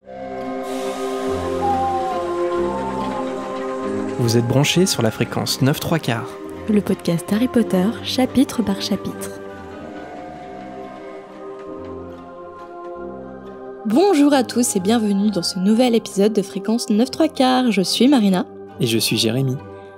Vous êtes branchés sur la fréquence 9/3/4. Le podcast Harry Potter, chapitre par chapitre. Bonjour à tous et bienvenue dans ce nouvel épisode de Fréquence 9/3/4. Je suis Marina. Et je suis Jérémy.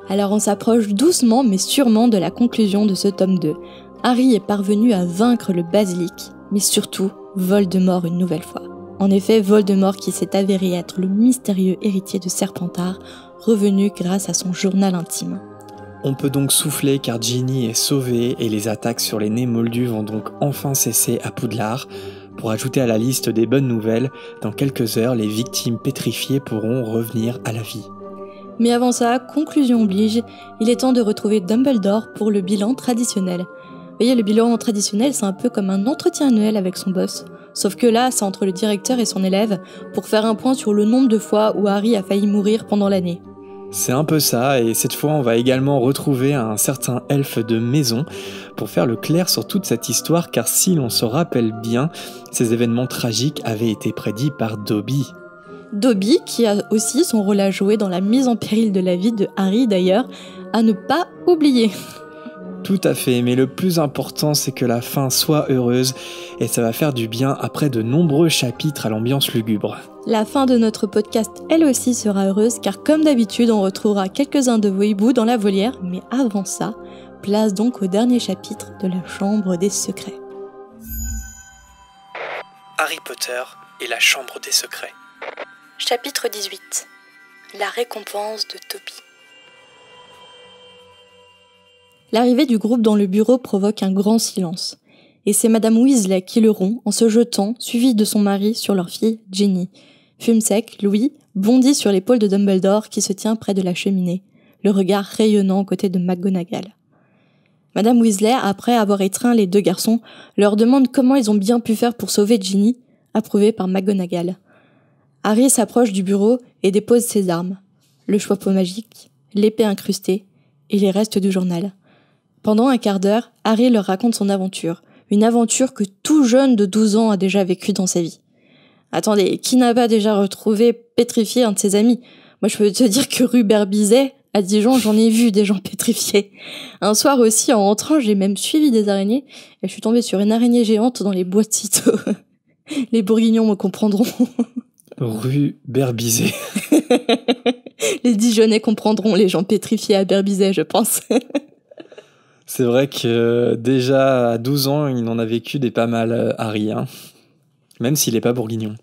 Alors on s'approche doucement mais sûrement de la conclusion de ce tome 2. Harry est parvenu à vaincre le basilic, mais surtout Voldemort une nouvelle fois. En effet, Voldemort qui s'est avéré être le mystérieux héritier de Serpentard, revenu grâce à son journal intime. On peut donc souffler car Ginny est sauvée et les attaques sur les nez moldus vont donc enfin cesser à Poudlard. Pour ajouter à la liste des bonnes nouvelles, dans quelques heures, les victimes pétrifiées pourront revenir à la vie. Mais avant ça, conclusion oblige, il est temps de retrouver Dumbledore pour le bilan traditionnel. Vous voyez, le bilan traditionnel, c'est un peu comme un entretien annuel avec son boss. Sauf que là, c'est entre le directeur et son élève, pour faire un point sur le nombre de fois où Harry a failli mourir pendant l'année. C'est un peu ça, et cette fois on va également retrouver un certain elfe de maison pour faire le clair sur toute cette histoire, car si l'on se rappelle bien, ces événements tragiques avaient été prédits par Dobby. Dobby, qui a aussi son rôle à jouer dans la mise en péril de la vie de Harry d'ailleurs, à ne pas oublier. Tout à fait, mais le plus important c'est que la fin soit heureuse, et ça va faire du bien après de nombreux chapitres à l'ambiance lugubre. La fin de notre podcast, elle aussi, sera heureuse, car comme d'habitude, on retrouvera quelques-uns de vos hiboux dans la volière, mais avant ça, place donc au dernier chapitre de la Chambre des Secrets. Harry Potter et la Chambre des Secrets. Chapitre 18. La récompense de Dobby. L'arrivée du groupe dans le bureau provoque un grand silence. Et c'est Madame Weasley qui le rompt en se jetant, suivie de son mari, sur leur fille, Ginny. Fumsec, Louis, bondit sur l'épaule de Dumbledore qui se tient près de la cheminée, le regard rayonnant aux côtés de McGonagall. Madame Weasley, après avoir étreint les deux garçons, leur demande comment ils ont bien pu faire pour sauver Ginny, approuvée par McGonagall. Harry s'approche du bureau et dépose ses armes, le chapeau magique, l'épée incrustée et les restes du journal. Pendant un quart d'heure, Harry leur raconte son aventure, une aventure que tout jeune de 12 ans a déjà vécue dans sa vie. Attendez, qui n'a pas déjà retrouvé pétrifié un de ses amis ? Moi je peux te dire que rue Berbizet, à Dijon, j'en ai vu des gens pétrifiés. Un soir aussi, en rentrant, j'ai même suivi des araignées, et je suis tombée sur une araignée géante dans les bois de Cîteaux. Les Bourguignons me comprendront. Rue Berbizet. Les Dijonnais comprendront les gens pétrifiés à Berbizet, je pense. C'est vrai que déjà à 12 ans, il en a vécu des pas mal, Harry, hein. Même s'il n'est pas bourguignon.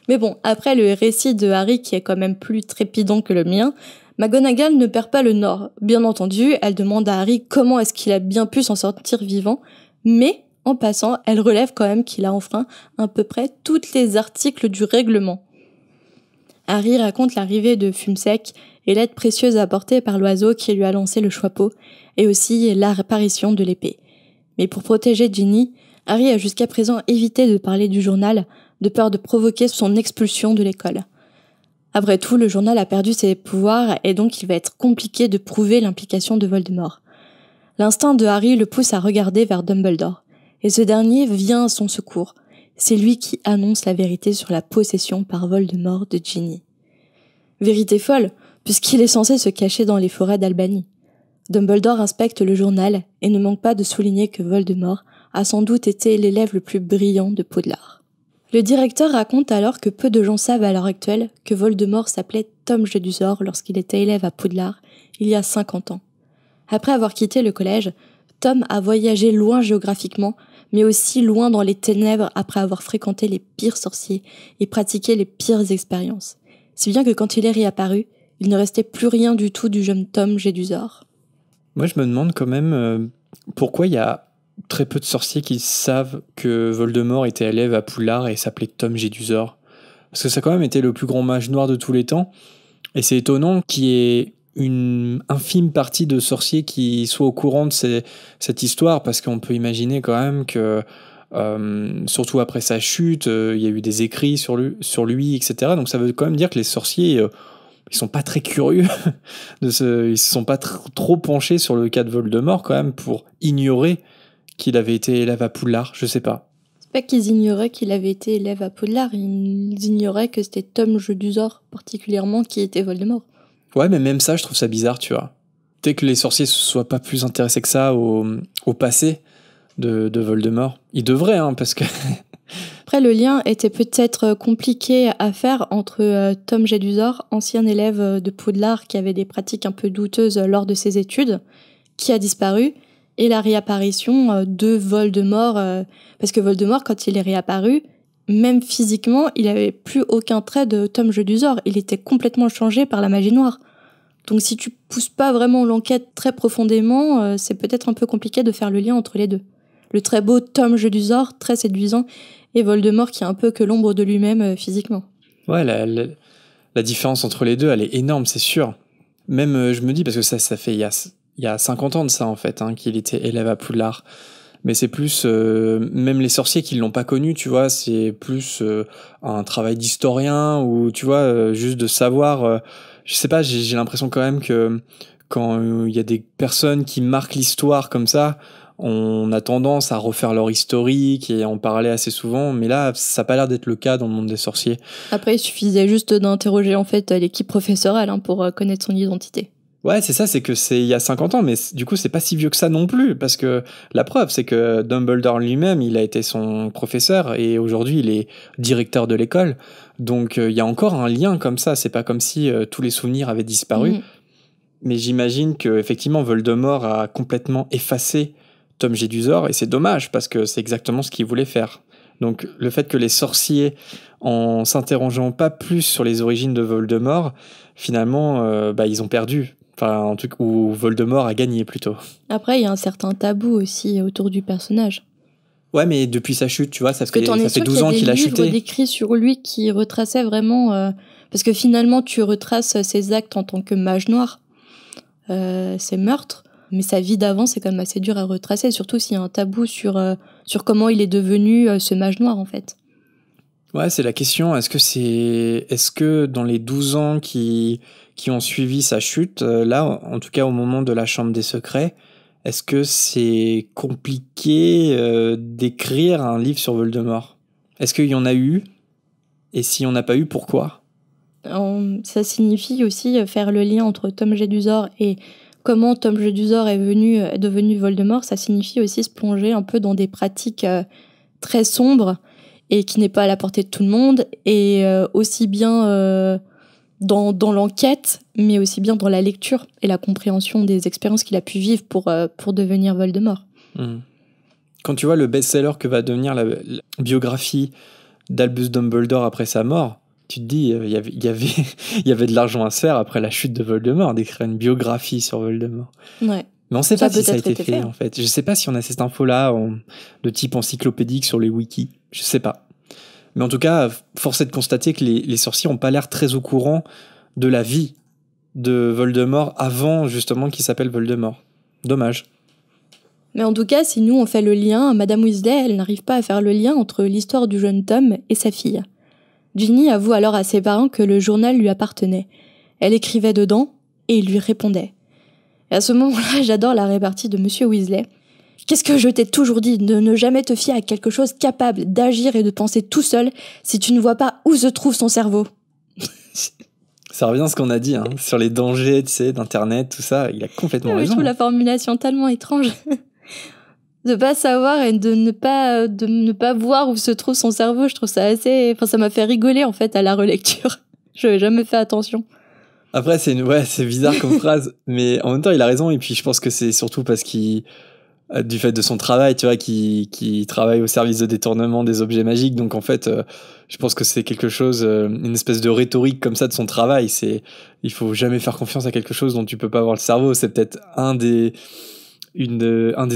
Mais bon, après le récit de Harry qui est quand même plus trépidant que le mien, McGonagall ne perd pas le nord. Bien entendu, elle demande à Harry comment est-ce qu'il a bien pu s'en sortir vivant, mais en passant, elle relève quand même qu'il a enfreint à peu près tous les articles du règlement. Harry raconte l'arrivée de Fumsec et l'aide précieuse apportée par l'oiseau qui lui a lancé le chapeau, et aussi l'apparition de l'épée. Mais pour protéger Ginny, Harry a jusqu'à présent évité de parler du journal, de peur de provoquer son expulsion de l'école. Après tout, le journal a perdu ses pouvoirs et donc il va être compliqué de prouver l'implication de Voldemort. L'instinct de Harry le pousse à regarder vers Dumbledore, et ce dernier vient à son secours. C'est lui qui annonce la vérité sur la possession par Voldemort de Ginny. Vérité folle, puisqu'il est censé se cacher dans les forêts d'Albanie. Dumbledore inspecte le journal et ne manque pas de souligner que Voldemort a sans doute été l'élève le plus brillant de Poudlard. Le directeur raconte alors que peu de gens savent à l'heure actuelle que Voldemort s'appelait Tom Jedusor lorsqu'il était élève à Poudlard, il y a 50 ans. Après avoir quitté le collège, Tom a voyagé loin géographiquement, mais aussi loin dans les ténèbres après avoir fréquenté les pires sorciers et pratiqué les pires expériences. Si bien que quand il est réapparu, il ne restait plus rien du tout du jeune Tom Jedusor. Moi je me demande quand même pourquoi il y a très peu de sorciers qui savent que Voldemort était élève à Poudlard et s'appelait Tom Jedusor. Parce que ça a quand même été le plus grand mage noir de tous les temps. Et c'est étonnant qu'il y ait une infime partie de sorciers qui soient au courant de cette histoire, parce qu'on peut imaginer quand même que, surtout après sa chute, il y a eu des écrits sur lui, etc. Donc ça veut quand même dire que les sorciers, ils sont pas très curieux, ils se sont pas trop penchés sur le cas de Voldemort quand même, pour ignorer qu'il avait été élève à Poudlard, je sais pas. Pas qu'ils ignoraient qu'il avait été élève à Poudlard, ils ignoraient que c'était Tom Jedusor particulièrement qui était Voldemort. Ouais, mais même ça, je trouve ça bizarre, tu vois. Dès que les sorciers ne soient pas plus intéressés que ça au passé de Voldemort. Ils devraient, hein, parce que... Après, le lien était peut-être compliqué à faire entre Tom Jedusor, ancien élève de Poudlard qui avait des pratiques un peu douteuses lors de ses études, qui a disparu, et la réapparition de Voldemort. Parce que Voldemort, quand il est réapparu, même physiquement, il n'avait plus aucun trait de Tom Jedusor. Il était complètement changé par la magie noire. Donc si tu pousses pas vraiment l'enquête très profondément, c'est peut-être un peu compliqué de faire le lien entre les deux. Le très beau Tom Jedusor, très séduisant, et Voldemort qui est un peu que l'ombre de lui-même physiquement. Ouais, la différence entre les deux, elle est énorme, c'est sûr. Même, je me dis, parce que ça fait il y a 50 ans de ça, en fait, hein, qu'il était élève à Poudlard. Mais c'est plus, même les sorciers qui l'ont pas connu, tu vois, c'est plus un travail d'historien, ou tu vois, juste de savoir... je sais pas, j'ai l'impression quand même que quand il y a des personnes qui marquent l'histoire comme ça, on a tendance à refaire leur historique et en parler assez souvent, mais là, ça n'a pas l'air d'être le cas dans le monde des sorciers. Après, il suffisait juste d'interroger en fait l'équipe professorale pour connaître son identité. Ouais, c'est ça, c'est que c'est il y a 50 ans, mais du coup, c'est pas si vieux que ça non plus, parce que la preuve, c'est que Dumbledore lui-même, il a été son professeur, et aujourd'hui, il est directeur de l'école, donc il y a encore un lien comme ça, c'est pas comme si tous les souvenirs avaient disparu, mais j'imagine que effectivement Voldemort a complètement effacé Tom Jedusor, et c'est dommage, parce que c'est exactement ce qu'il voulait faire. Donc le fait que les sorciers, en s'interrogeant pas plus sur les origines de Voldemort, finalement, ils ont perdu. Enfin, en tout cas, où Voldemort a gagné plutôt. Après, il y a un certain tabou aussi autour du personnage. Ouais, mais depuis sa chute, tu vois, ça fait 12 ans qu'il a chuté. Parce que t'en es sûr qu'il y a des livres décrits sur lui qui retraçaient vraiment... parce que finalement, tu retraces ses actes en tant que mage noir, ses meurtres, mais sa vie d'avant, c'est quand même assez dur à retracer, surtout s'il y a un tabou sur comment il est devenu ce mage noir, en fait. Ouais, c'est la question. Est-ce que dans les 12 ans qui ont suivi sa chute, là, en tout cas au moment de la Chambre des Secrets, est-ce que c'est compliqué d'écrire un livre sur Voldemort ? Est-ce qu'il y en a eu ? Et s'il n'y en a pas eu, pourquoi ? Ça signifie aussi faire le lien entre Tom Jedusor et comment Tom Jedusor est devenu Voldemort. Ça signifie aussi se plonger un peu dans des pratiques très sombres et qui n'est pas à la portée de tout le monde, et aussi bien dans l'enquête, mais aussi bien dans la lecture et la compréhension des expériences qu'il a pu vivre pour devenir Voldemort. Quand tu vois le best-seller que va devenir la biographie d'Albus Dumbledore après sa mort, tu te dis, il y avait de l'argent à se faire après la chute de Voldemort, d'écrire une biographie sur Voldemort. Ouais. Mais on ne sait pas si ça a été fait, en fait. Je ne sais pas si on a cette info-là de type encyclopédique sur les wikis. Je ne sais pas. Mais en tout cas, force est de constater que les sorciers n'ont pas l'air très au courant de la vie de Voldemort avant, justement, qu'il s'appelle Voldemort. Dommage. Mais en tout cas, si nous, on fait le lien, Madame Weasley, elle n'arrive pas à faire le lien entre l'histoire du jeune Tom et sa fille. Ginny avoue alors à ses parents que le journal lui appartenait. Elle écrivait dedans et il lui répondait. Et à ce moment-là, j'adore la répartie de Monsieur Weasley. « Qu'est-ce que je t'ai toujours dit, de ne jamais te fier à quelque chose capable d'agir et de penser tout seul si tu ne vois pas où se trouve son cerveau. » Ça revient à ce qu'on a dit, sur les dangers, tu sais, d'Internet, tout ça. Il a complètement raison. Je trouve la formulation tellement étrange. De pas savoir et de ne pas voir où se trouve son cerveau, je trouve ça assez... Enfin, ça m'a fait rigoler, en fait, à la relecture. Je n'avais jamais fait attention. Après, c'est bizarre comme phrase, mais en même temps, il a raison, et puis je pense que c'est surtout parce du fait de son travail, tu vois, qui travaille au service de détournement des objets magiques, donc en fait, je pense que c'est quelque chose, une espèce de rhétorique comme ça de son travail, il faut jamais faire confiance à quelque chose dont tu peux pas voir le cerveau, c'est peut-être un des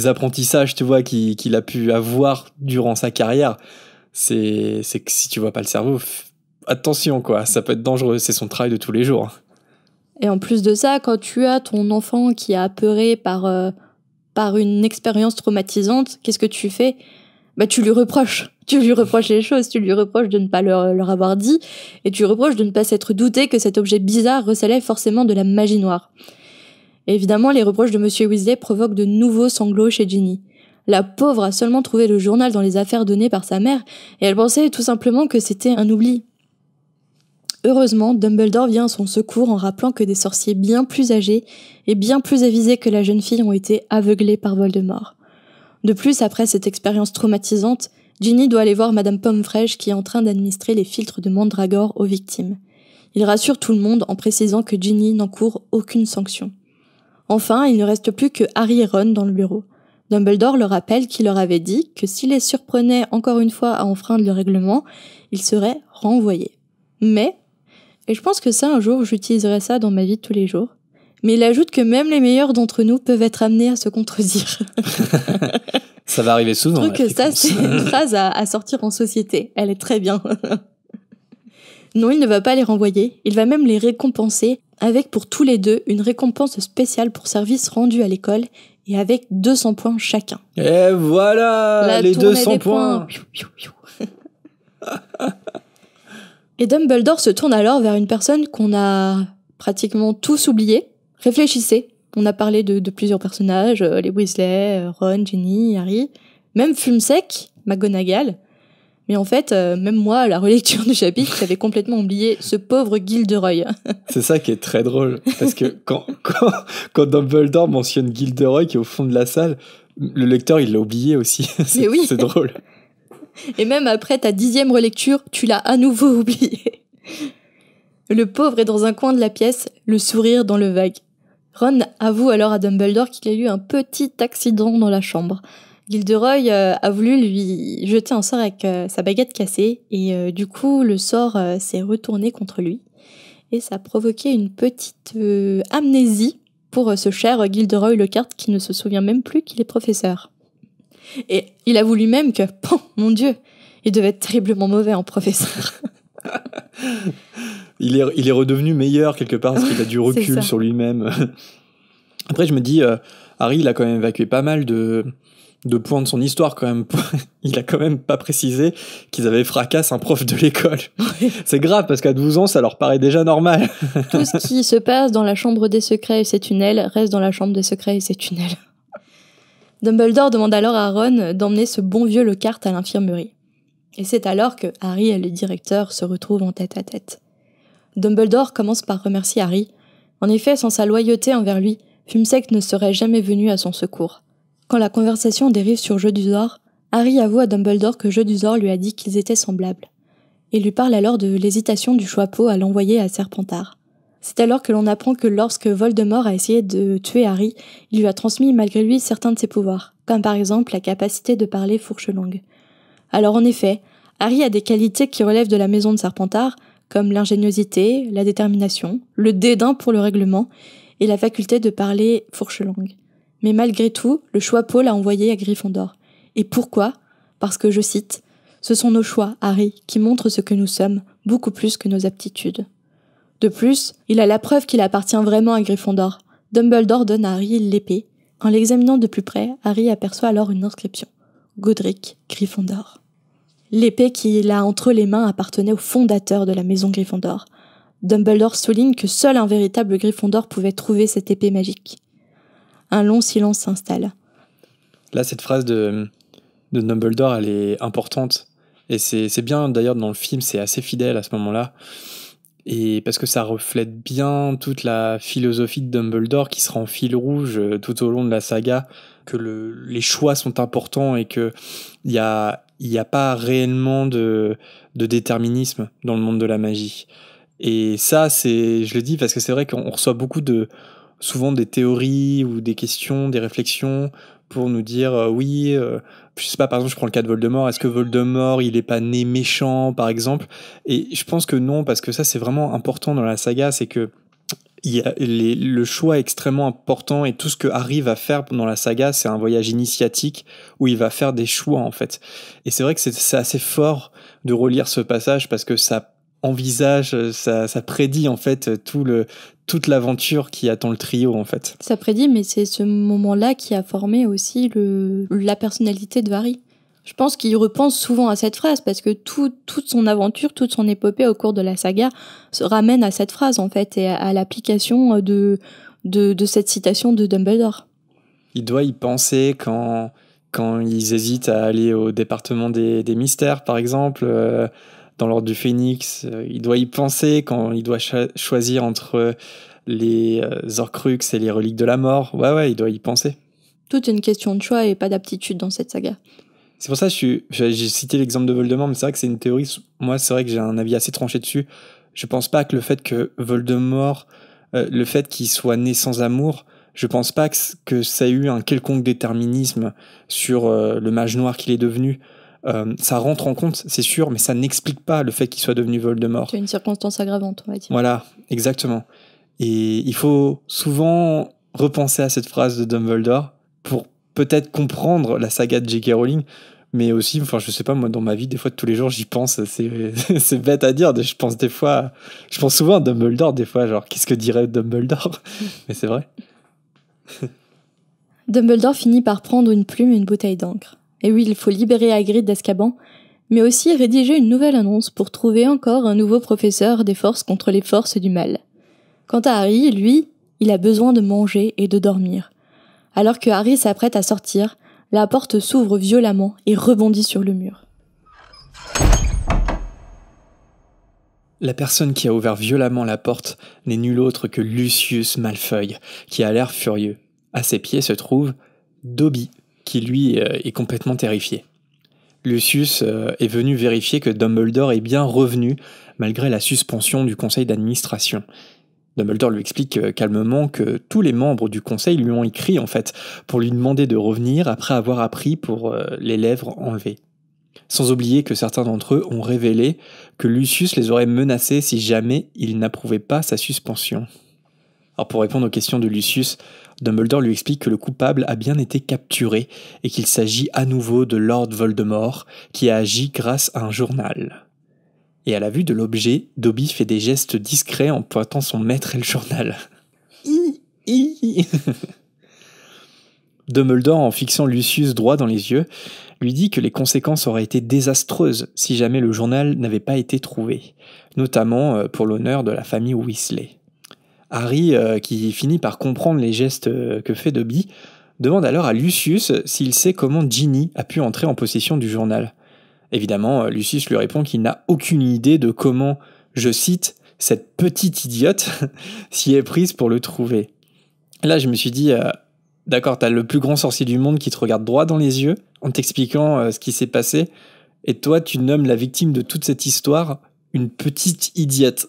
apprentissages, tu vois, qu'il a pu avoir durant sa carrière, c'est que si tu vois pas le cerveau, attention, quoi, ça peut être dangereux, c'est son travail de tous les jours. Et en plus de ça, quand tu as ton enfant qui est apeuré par une expérience traumatisante, qu'est-ce que tu fais ? Tu lui reproches. Tu lui reproches les choses. Tu lui reproches de ne pas leur avoir dit. Et tu lui reproches de ne pas s'être douté que cet objet bizarre recelait forcément de la magie noire. Et évidemment, les reproches de Monsieur Weasley provoquent de nouveaux sanglots chez Ginny. La pauvre a seulement trouvé le journal dans les affaires données par sa mère, et elle pensait tout simplement que c'était un oubli. Heureusement, Dumbledore vient à son secours en rappelant que des sorciers bien plus âgés et bien plus avisés que la jeune fille ont été aveuglés par Voldemort. De plus, après cette expérience traumatisante, Ginny doit aller voir Madame Pomfrey qui est en train d'administrer les filtres de Mandragore aux victimes. Il rassure tout le monde en précisant que Ginny n'encourt aucune sanction. Enfin, il ne reste plus que Harry et Ron dans le bureau. Dumbledore leur rappelle qu'il leur avait dit que s'il les surprenait encore une fois à enfreindre le règlement, ils seraient renvoyés. Mais, et je pense que ça un jour j'utiliserai ça dans ma vie de tous les jours, mais il ajoute que même les meilleurs d'entre nous peuvent être amenés à se contredire. Ça va arriver souvent. Je trouve que ça, c'est une phrase à sortir en société. Elle est très bien. Non, il ne va pas les renvoyer. Il va même les récompenser avec pour tous les deux une récompense spéciale pour service rendu à l'école et avec 200 points chacun. Et voilà, les 200 points. Et Dumbledore se tourne alors vers une personne qu'on a pratiquement tous oubliée. Réfléchissez. On a parlé de plusieurs personnages, les Weasley, Ron, Ginny, Harry, même Fumsec, McGonagall. Mais en fait, même moi, à la relecture du chapitre, j'avais complètement oublié ce pauvre Gilderoy. C'est ça qui est très drôle, parce que quand Dumbledore mentionne Gilderoy qui est au fond de la salle, le lecteur, il l'a oublié aussi. C'est, oui. C'est drôle. Et même après ta 10e relecture, tu l'as à nouveau oublié. Le pauvre est dans un coin de la pièce, le sourire dans le vague. Ron avoue alors à Dumbledore qu'il a eu un petit accident dans la chambre. Gilderoy a voulu lui jeter un sort avec sa baguette cassée et du coup le sort s'est retourné contre lui et ça a provoqué une petite amnésie pour ce cher Gilderoy Lockhart qui ne se souvient même plus qu'il est professeur. Et il avoue lui-même que, mon Dieu, il devait être terriblement mauvais en professeur. Il est redevenu meilleur quelque part parce qu'il a du recul sur lui-même. Après, je me dis, Harry, il a quand même évacué pas mal de points de son histoire quand même. Il a quand même pas précisé qu'ils avaient fracassé un prof de l'école. Oui. C'est grave parce qu'à 12 ans, ça leur paraît déjà normal. Tout ce qui se passe dans la chambre des secrets et ses tunnels reste dans la chambre des secrets et ses tunnels. Dumbledore demande alors à Ron d'emmener ce bon vieux Lockhart à l'infirmerie. Et c'est alors que Harry et le directeur se retrouvent en tête-à-tête. Dumbledore commence par remercier Harry. En effet, sans sa loyauté envers lui, Fumsec ne serait jamais venu à son secours. Quand la conversation dérive sur Jedusor, Harry avoue à Dumbledore que Jedusor lui a dit qu'ils étaient semblables. Il lui parle alors de l'hésitation du Choixpeau à l'envoyer à Serpentard. C'est alors que l'on apprend que lorsque Voldemort a essayé de tuer Harry, il lui a transmis malgré lui certains de ses pouvoirs, comme par exemple la capacité de parler fourche longue. Alors en effet, Harry a des qualités qui relèvent de la maison de Serpentard, comme l'ingéniosité, la détermination, le dédain pour le règlement et la faculté de parler fourche longue. Mais malgré tout, le Choixpeau l'a envoyé à Gryffondor. Et pourquoi ? Parce que, je cite, « Ce sont nos choix, Harry, qui montrent ce que nous sommes, beaucoup plus que nos aptitudes. » De plus, il a la preuve qu'il appartient vraiment à Gryffondor. Dumbledore donne à Harry l'épée. En l'examinant de plus près, Harry aperçoit alors une inscription. Godric Gryffondor. L'épée qu'il a entre les mains appartenait au fondateur de la maison Gryffondor. Dumbledore souligne que seul un véritable Gryffondor pouvait trouver cette épée magique. Un long silence s'installe. Là, cette phrase de Dumbledore, elle est importante. Et c'est bien, d'ailleurs, dans le film, c'est assez fidèle à ce moment-là. Et parce que ça reflète bien toute la philosophie de Dumbledore qui sera en fil rouge tout au long de la saga, que les choix sont importants et qu'il n'y a pas réellement de déterminisme dans le monde de la magie. Et ça, je le dis parce que c'est vrai qu'on reçoit souvent des théories ou des questions, des réflexions pour nous dire je sais pas, par exemple, je prends le cas de Voldemort, est-ce que Voldemort, il est pas né méchant, par exemple? Et je pense que non, parce que ça, c'est vraiment important dans la saga, c'est que le choix est extrêmement important et tout ce que Harry va faire dans la saga, c'est un voyage initiatique où il va faire des choix, en fait. Et c'est vrai que c'est assez fort de relire ce passage parce que ça envisage, ça prédit, en fait, toute l'aventure qui attend le trio, en fait. Ça prédit, mais c'est ce moment-là qui a formé aussi la personnalité de Harry. Je pense qu'il repense souvent à cette phrase parce que toute son aventure, toute son épopée au cours de la saga se ramène à cette phrase, en fait, et à l'application de cette citation de Dumbledore. Il doit y penser quand quand ils hésitent à aller au département des mystères, par exemple, dans l'ordre du Phénix, il doit y penser quand il doit choisir entre les Horcruxes et les reliques de la mort. Ouais, il doit y penser. Toute une question de choix et pas d'aptitude dans cette saga. C'est pour ça que j'ai cité l'exemple de Voldemort, mais c'est vrai que c'est une théorie. Moi, c'est vrai que j'ai un avis assez tranché dessus. Je pense pas que le fait que Voldemort, le fait qu'il soit né sans amour, je pense pas que ça ait eu un quelconque déterminisme sur le mage noir qu'il est devenu. Ça rentre en compte, c'est sûr, mais ça n'explique pas le fait qu'il soit devenu Voldemort. C'est une circonstance aggravante, on va dire. Voilà, exactement. Et il faut souvent repenser à cette phrase de Dumbledore pour peut-être comprendre la saga de J.K. Rowling, mais aussi, enfin, je sais pas, moi, dans ma vie, des fois, tous les jours, j'y pense. C'est bête à dire. Je pense souvent à Dumbledore, des fois, genre, qu'est-ce que dirait Dumbledore? Mais c'est vrai. Dumbledore finit par prendre une plume et une bouteille d'encre. Et oui, il faut libérer Hagrid d'Azkaban, mais aussi rédiger une nouvelle annonce pour trouver encore un nouveau professeur des forces contre les forces du mal. Quant à Harry, lui, il a besoin de manger et de dormir. Alors que Harry s'apprête à sortir, la porte s'ouvre violemment et rebondit sur le mur. La personne qui a ouvert violemment la porte n'est nul autre que Lucius Malfoy, qui a l'air furieux. À ses pieds se trouve Dobby, qui lui est complètement terrifié. Lucius est venu vérifier que Dumbledore est bien revenu malgré la suspension du conseil d'administration. Dumbledore lui explique calmement que tous les membres du conseil lui ont écrit en fait pour lui demander de revenir après avoir appris pour les lèvres enlevées. Sans oublier que certains d'entre eux ont révélé que Lucius les aurait menacés si jamais il n'approuvait pas sa suspension. Alors pour répondre aux questions de Lucius, Dumbledore lui explique que le coupable a bien été capturé et qu'il s'agit à nouveau de Lord Voldemort qui a agi grâce à un journal. Et à la vue de l'objet, Dobby fait des gestes discrets en pointant son maître et le journal. Dumbledore, en fixant Lucius droit dans les yeux, lui dit que les conséquences auraient été désastreuses si jamais le journal n'avait pas été trouvé, notamment pour l'honneur de la famille Weasley. Harry, qui finit par comprendre les gestes que fait Dobby, demande alors à Lucius s'il sait comment Ginny a pu entrer en possession du journal. Évidemment, Lucius lui répond qu'il n'a aucune idée de comment, je cite, « cette petite idiote » s'y est prise pour le trouver. Là, je me suis dit, d'accord, t'as le plus grand sorcier du monde qui te regarde droit dans les yeux en t'expliquant ce qui s'est passé, et toi, tu nommes la victime de toute cette histoire une petite idiote.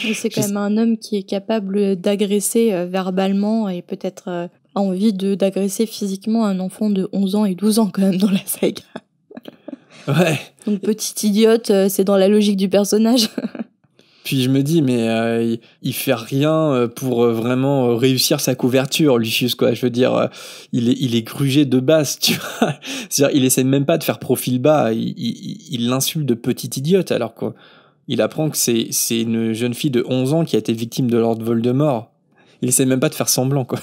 Et c'est quand même un homme qui est capable d'agresser verbalement et peut-être a envie d'agresser physiquement un enfant de 11 ans et 12 ans quand même dans la saga. Ouais. Donc petite idiote, c'est dans la logique du personnage. Puis je me dis, mais il fait rien pour vraiment réussir sa couverture, Lucius, quoi. Je veux dire, il est grugé de base, tu vois. C'est-à-dire, il essaie même pas de faire profil bas, il l'insulte de petite idiote, alors quoi. Il apprend que c'est une jeune fille de 11 ans qui a été victime de Lord Voldemort. Il essaie même pas de faire semblant, quoi.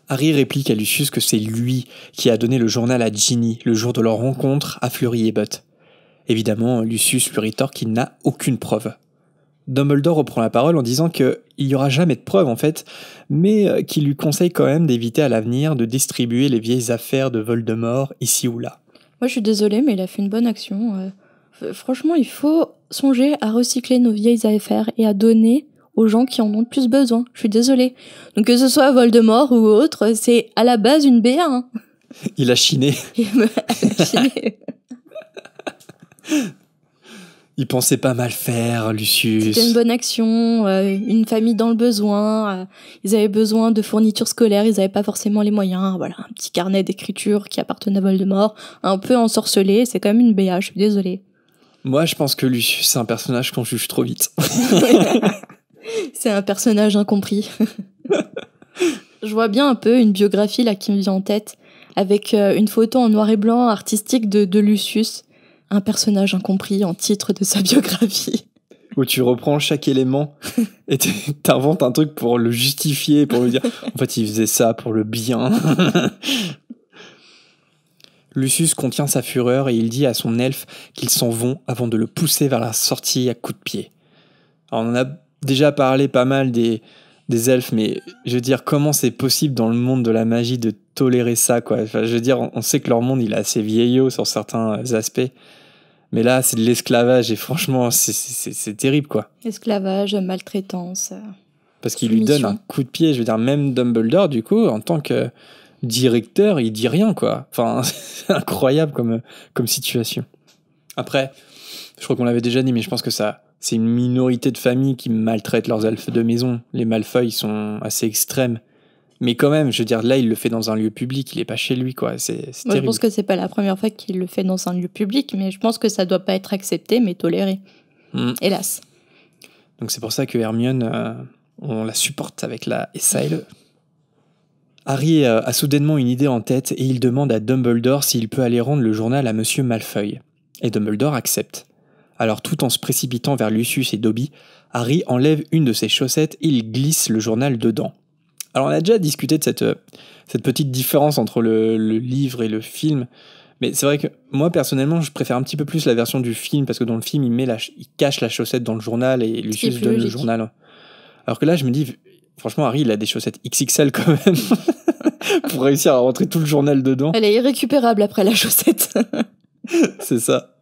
Harry réplique à Lucius que c'est lui qui a donné le journal à Ginny le jour de leur rencontre à Fleury et Butt. Évidemment, Lucius lui rétorque qu'il n'a aucune preuve. Dumbledore reprend la parole en disant qu'il n'y aura jamais de preuves en fait, mais qu'il lui conseille quand même d'éviter à l'avenir de distribuer les vieilles affaires de Voldemort ici ou là. Moi je suis désolée, mais il a fait une bonne action. Franchement, il faut songer à recycler nos vieilles affaires et à donner aux gens qui en ont le plus besoin. Je suis désolée. Donc que ce soit Voldemort ou autre, c'est à la base une BA. Hein. Il a chiné. Il a chiné. Il pensait pas mal faire, Lucius. C'était une bonne action, une famille dans le besoin. Ils avaient besoin de fournitures scolaires, ils n'avaient pas forcément les moyens. Voilà, un petit carnet d'écriture qui appartenait à Voldemort, un peu ensorcelé. C'est quand même une BA, je suis désolée. Moi, je pense que Lucius, c'est un personnage qu'on juge trop vite. C'est un personnage incompris. Je vois bien un peu une biographie là qui me vient en tête, avec une photo en noir et blanc artistique de Lucius. Un personnage incompris en titre de sa biographie. Où tu reprends chaque élément et t'inventes un truc pour le justifier, pour lui dire en fait il faisait ça pour le bien. Lucius contient sa fureur et il dit à son elfe qu'ils s'en vont avant de le pousser vers la sortie à coups de pied. Alors on en a déjà parlé pas mal des des elfes, mais je veux dire, comment c'est possible dans le monde de la magie de tolérer ça, quoi. Enfin, je veux dire, on sait que leur monde, il est assez vieillot sur certains aspects, mais là, c'est de l'esclavage, et franchement, c'est terrible, quoi. Esclavage, maltraitance, Parce qu'il lui donne un coup de pied, je veux dire, même Dumbledore, du coup, en tant que directeur, il dit rien, quoi. Enfin, c'est incroyable comme situation. Après, je crois qu'on l'avait déjà dit, mais je pense que c'est une minorité de familles qui maltraitent leurs elfes de maison. Les Malfoy sont assez extrêmes. Mais quand même, je veux dire, là, il le fait dans un lieu public, il est pas chez lui, quoi. C'est Moi, je terrible. pense que c'est pas la première fois qu'il le fait dans un lieu public, mais je pense que ça doit pas être accepté, mais toléré. Hélas. Donc c'est pour ça que Hermione, on la supporte avec la SALE. Harry a soudainement une idée en tête et il demande à Dumbledore s'il peut aller rendre le journal à Monsieur Malfoy. Et Dumbledore accepte. Alors tout en se précipitant vers Lucius et Dobby, Harry enlève une de ses chaussettes et il glisse le journal dedans. Alors on a déjà discuté de cette petite différence entre le livre et le film, mais c'est vrai que moi personnellement je préfère un petit peu plus la version du film parce que dans le film il cache la chaussette dans le journal et Lucius donne le journal. Alors que là je me dis, franchement Harry il a des chaussettes XXL quand même pour réussir à rentrer tout le journal dedans. Elle est irrécupérable après la chaussette. C'est ça.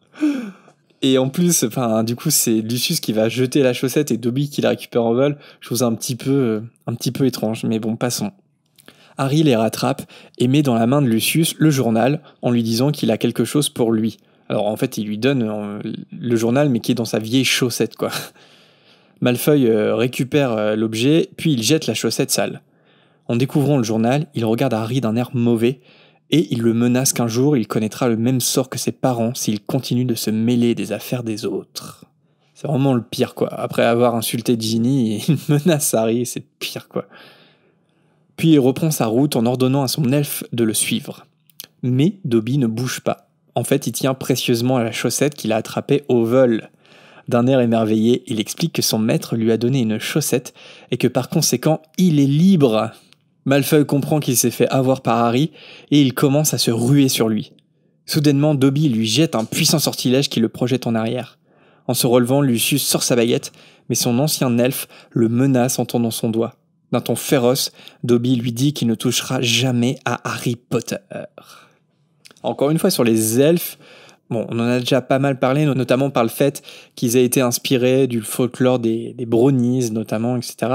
Et en plus, du coup, c'est Lucius qui va jeter la chaussette et Dobby qui la récupère en vol. Chose un petit peu étrange, mais bon, passons. Harry les rattrape et met dans la main de Lucius le journal en lui disant qu'il a quelque chose pour lui. Alors en fait, il lui donne le journal, mais qui est dans sa vieille chaussette, quoi. Malfoy récupère l'objet, puis il jette la chaussette sale. En découvrant le journal, il regarde Harry d'un air mauvais, et il le menace qu'un jour il connaîtra le même sort que ses parents s'il continue de se mêler des affaires des autres. C'est vraiment le pire, quoi. Après avoir insulté Ginny, il menace Harry, c'est pire, quoi. Puis il reprend sa route en ordonnant à son elfe de le suivre. Mais Dobby ne bouge pas. En fait, il tient précieusement à la chaussette qu'il a attrapée au vol. D'un air émerveillé, il explique que son maître lui a donné une chaussette et que par conséquent, il est libre. Malfoy comprend qu'il s'est fait avoir par Harry et il commence à se ruer sur lui. Soudainement, Dobby lui jette un puissant sortilège qui le projette en arrière. En se relevant, Lucius sort sa baguette, mais son ancien elfe le menace en tendant son doigt. D'un ton féroce, Dobby lui dit qu'il ne touchera jamais à Harry Potter. Encore une fois, sur les elfes, bon, on en a déjà pas mal parlé, notamment par le fait qu'ils aient été inspirés du folklore des brownies, notamment, etc.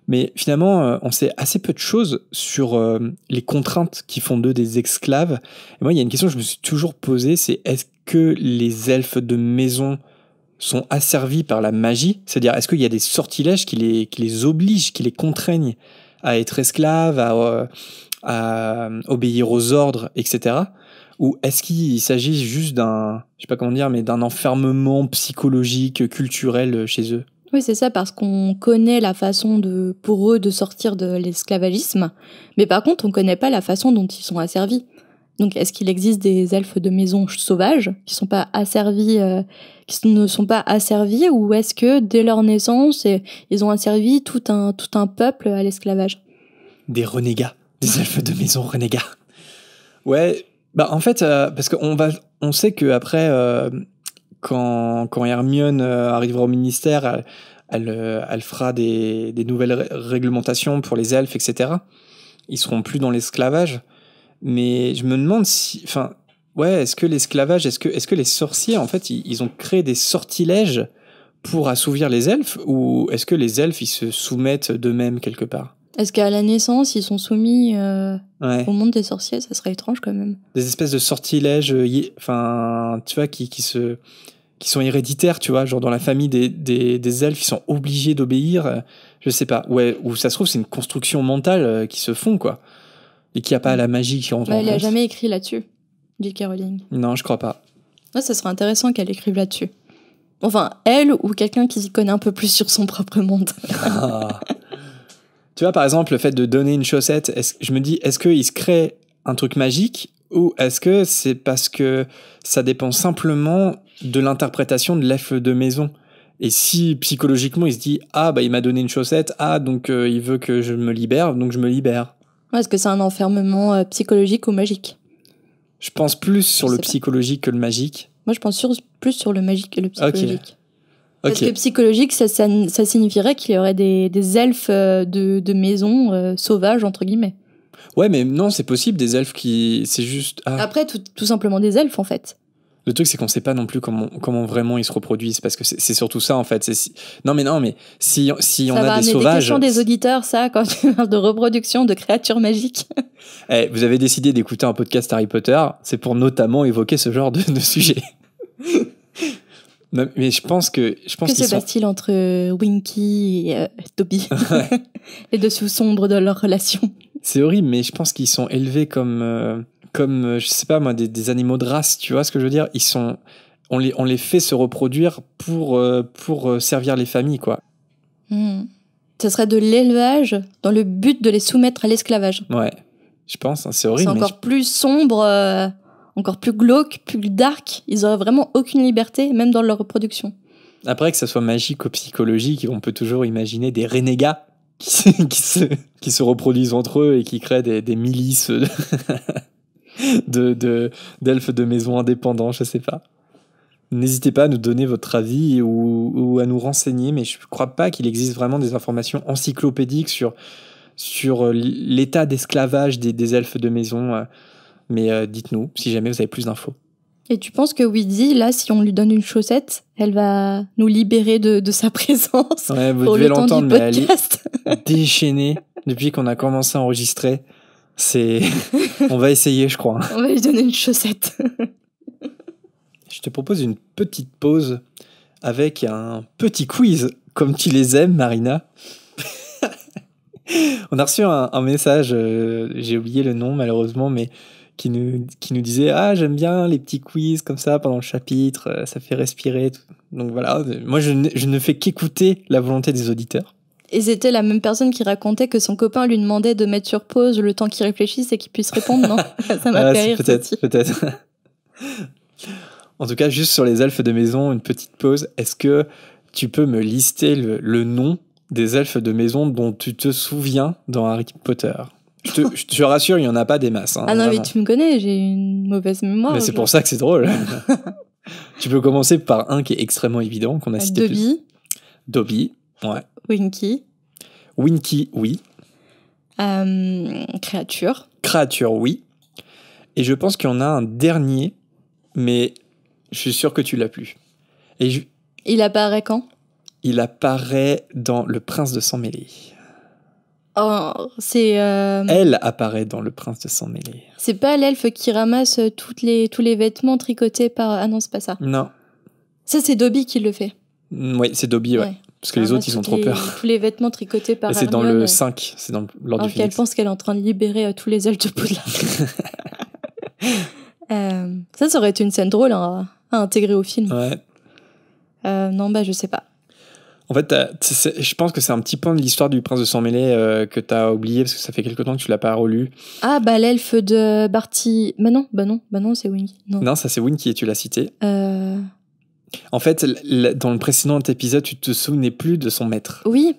Mais finalement, on sait assez peu de choses sur les contraintes qui font d'eux des esclaves. Et moi, il y a une question que je me suis toujours posée, c'est est-ce que les elfes de maison sont asservis par la magie? C'est-à-dire, est-ce qu'il y a des sortilèges qui les obligent, qui les contraignent à être esclaves, à obéir aux ordres, etc. Ou est-ce qu'il s'agit juste d'un enfermement psychologique, culturel chez eux? Oui, c'est ça, parce qu'on connaît la façon pour eux de sortir de l'esclavagisme, mais par contre, on connaît pas la façon dont ils sont asservis. Donc, est-ce qu'il existe des elfes de maison sauvages qui sont pas asservis, qui ne sont pas asservis, ou est-ce que dès leur naissance, ils ont asservi tout un peuple à l'esclavage? Des renégats, des elfes de maison renégats. Ouais, en fait, parce on sait que après, quand Hermione arrivera au ministère, elle fera des nouvelles réglementations pour les elfes, etc. Ils seront plus dans l'esclavage. Mais je me demande est-ce que l'esclavage, est-ce que les sorciers, en fait, ils ont créé des sortilèges pour assouvir les elfes, ou est-ce que les elfes, ils se soumettent d'eux-mêmes quelque part? Est-ce qu'à la naissance, ils sont soumis au monde des sorciers? Ça serait étrange quand même. Des espèces de sortilèges, tu vois, qui sont héréditaires, tu vois, genre dans la famille des elfes, ils sont obligés d'obéir, je sais pas. Ouais, ou ça se trouve, c'est une construction mentale qui se font, quoi. Et qu'il n'y a pas la magie qui rentre en compte. Elle n'a jamais écrit là-dessus, J.K. Rowling. Non, je crois pas. Ouais, ça serait intéressant qu'elle écrive là-dessus. Enfin, elle ou quelqu'un qui s'y connaît un peu plus sur son propre monde. Tu vois, par exemple, le fait de donner une chaussette, je me dis, est-ce qu'il se crée un truc magique, ou est-ce que c'est parce que ça dépend simplement de l'interprétation de l'elfe de maison? Et si psychologiquement il se dit, il m'a donné une chaussette, donc il veut que je me libère, donc je me libère. Est-ce que c'est un enfermement psychologique ou magique? Je pense plus sur le psychologique que le magique. Moi, je pense plus sur le magique que le psychologique. Parce que psychologique, ça signifierait qu'il y aurait des elfes de maison sauvages, entre guillemets. Ouais, mais non, c'est possible, des elfes qui... C'est juste... Après, tout simplement des elfes, en fait. Le truc, c'est qu'on sait pas non plus comment vraiment ils se reproduisent, parce que c'est surtout ça, en fait. Non, mais si on a des sauvages... Ça va amener des questions des auditeurs, ça, quand tu parles de reproduction de créatures magiques. Vous avez décidé d'écouter un podcast Harry Potter, c'est pour notamment évoquer ce genre de sujet. Non, mais je pense que se passe-t-il entre Winky et Dobby? Ouais. Les dessous sombres de leur relation. C'est horrible, mais je pense qu'ils sont élevés comme je sais pas moi, des animaux de race, tu vois ce que je veux dire? On les fait se reproduire pour servir les familles, quoi. Ce serait de l'élevage dans le but de les soumettre à l'esclavage. Ouais, je pense, hein, c'est horrible. C'est encore plus sombre... encore plus glauque, plus dark, ils auraient vraiment aucune liberté, même dans leur reproduction. Après, que ça soit magique ou psychologique, on peut toujours imaginer des renégats qui se reproduisent entre eux et qui créent des milices d'elfes de maison indépendants, je sais pas. N'hésitez pas à nous donner votre avis ou à nous renseigner, mais je crois pas qu'il existe vraiment des informations encyclopédiques sur l'état d'esclavage des elfes de maison. Mais dites-nous si jamais vous avez plus d'infos. Et tu penses que Weedy, là, si on lui donne une chaussette, elle va nous libérer de sa présence? Ouais, vous devez l'entendre, mais elle est déchaînée depuis qu'on a commencé à enregistrer. On va essayer, je crois. On va lui donner une chaussette. Je te propose une petite pause avec un petit quiz, comme tu les aimes, Marina. On a reçu un message, j'ai oublié le nom malheureusement, mais qui nous disait « Ah, j'aime bien les petits quiz comme ça pendant le chapitre, ça fait respirer. » Donc voilà, moi je ne fais qu'écouter la volonté des auditeurs. Et c'était la même personne qui racontait que son copain lui demandait de mettre sur pause le temps qu'il réfléchisse et qu'il puisse répondre, non? Ça m'a fait rire. Peut-être. En tout cas, juste sur les elfes de maison, une petite pause. Est-ce que tu peux me lister le nom des elfes de maison dont tu te souviens dans Harry Potter? Je te rassure, il n'y en a pas des masses. Hein, ah non, vraiment. Mais tu me connais, j'ai une mauvaise mémoire. Mais c'est pour ça que c'est drôle. Tu peux commencer par un qui est extrêmement évident, qu'on a cité Dobby. Dobby, ouais. Winky, oui. Créature, oui. Et je pense qu'il y en a un dernier, mais je suis sûr que tu l'as plus. Il apparaît quand? Il apparaît dans Le Prince de Sang-Mêlé. Oh, c'est... Elle apparaît dans Le Prince de Sang-Mêlé. C'est pas l'elfe qui ramasse tous les vêtements tricotés par... Ah non, c'est pas ça. Non. Ça, c'est Dobby qui le fait. Oui, c'est Dobby, ouais. Parce que les autres, ils ont trop peur. Tous les vêtements tricotés par Hermione. C'est dans le 5, c'est lors du Phénix. Elle pense qu'elle est en train de libérer tous les elfes de Poudlard. Ça aurait été une scène drôle à intégrer au film. Ouais. Non, je sais pas. En fait, je pense que c'est un petit point de l'histoire du Prince de Sang-Mêlé que t'as oublié parce que ça fait quelque temps que tu l'as pas relu. Ah, l'elfe de Barty... Bah non, c'est Winky. Non, ça c'est Winky et tu l'as cité. En fait, dans le précédent épisode, tu te souvenais plus de son maître. Oui,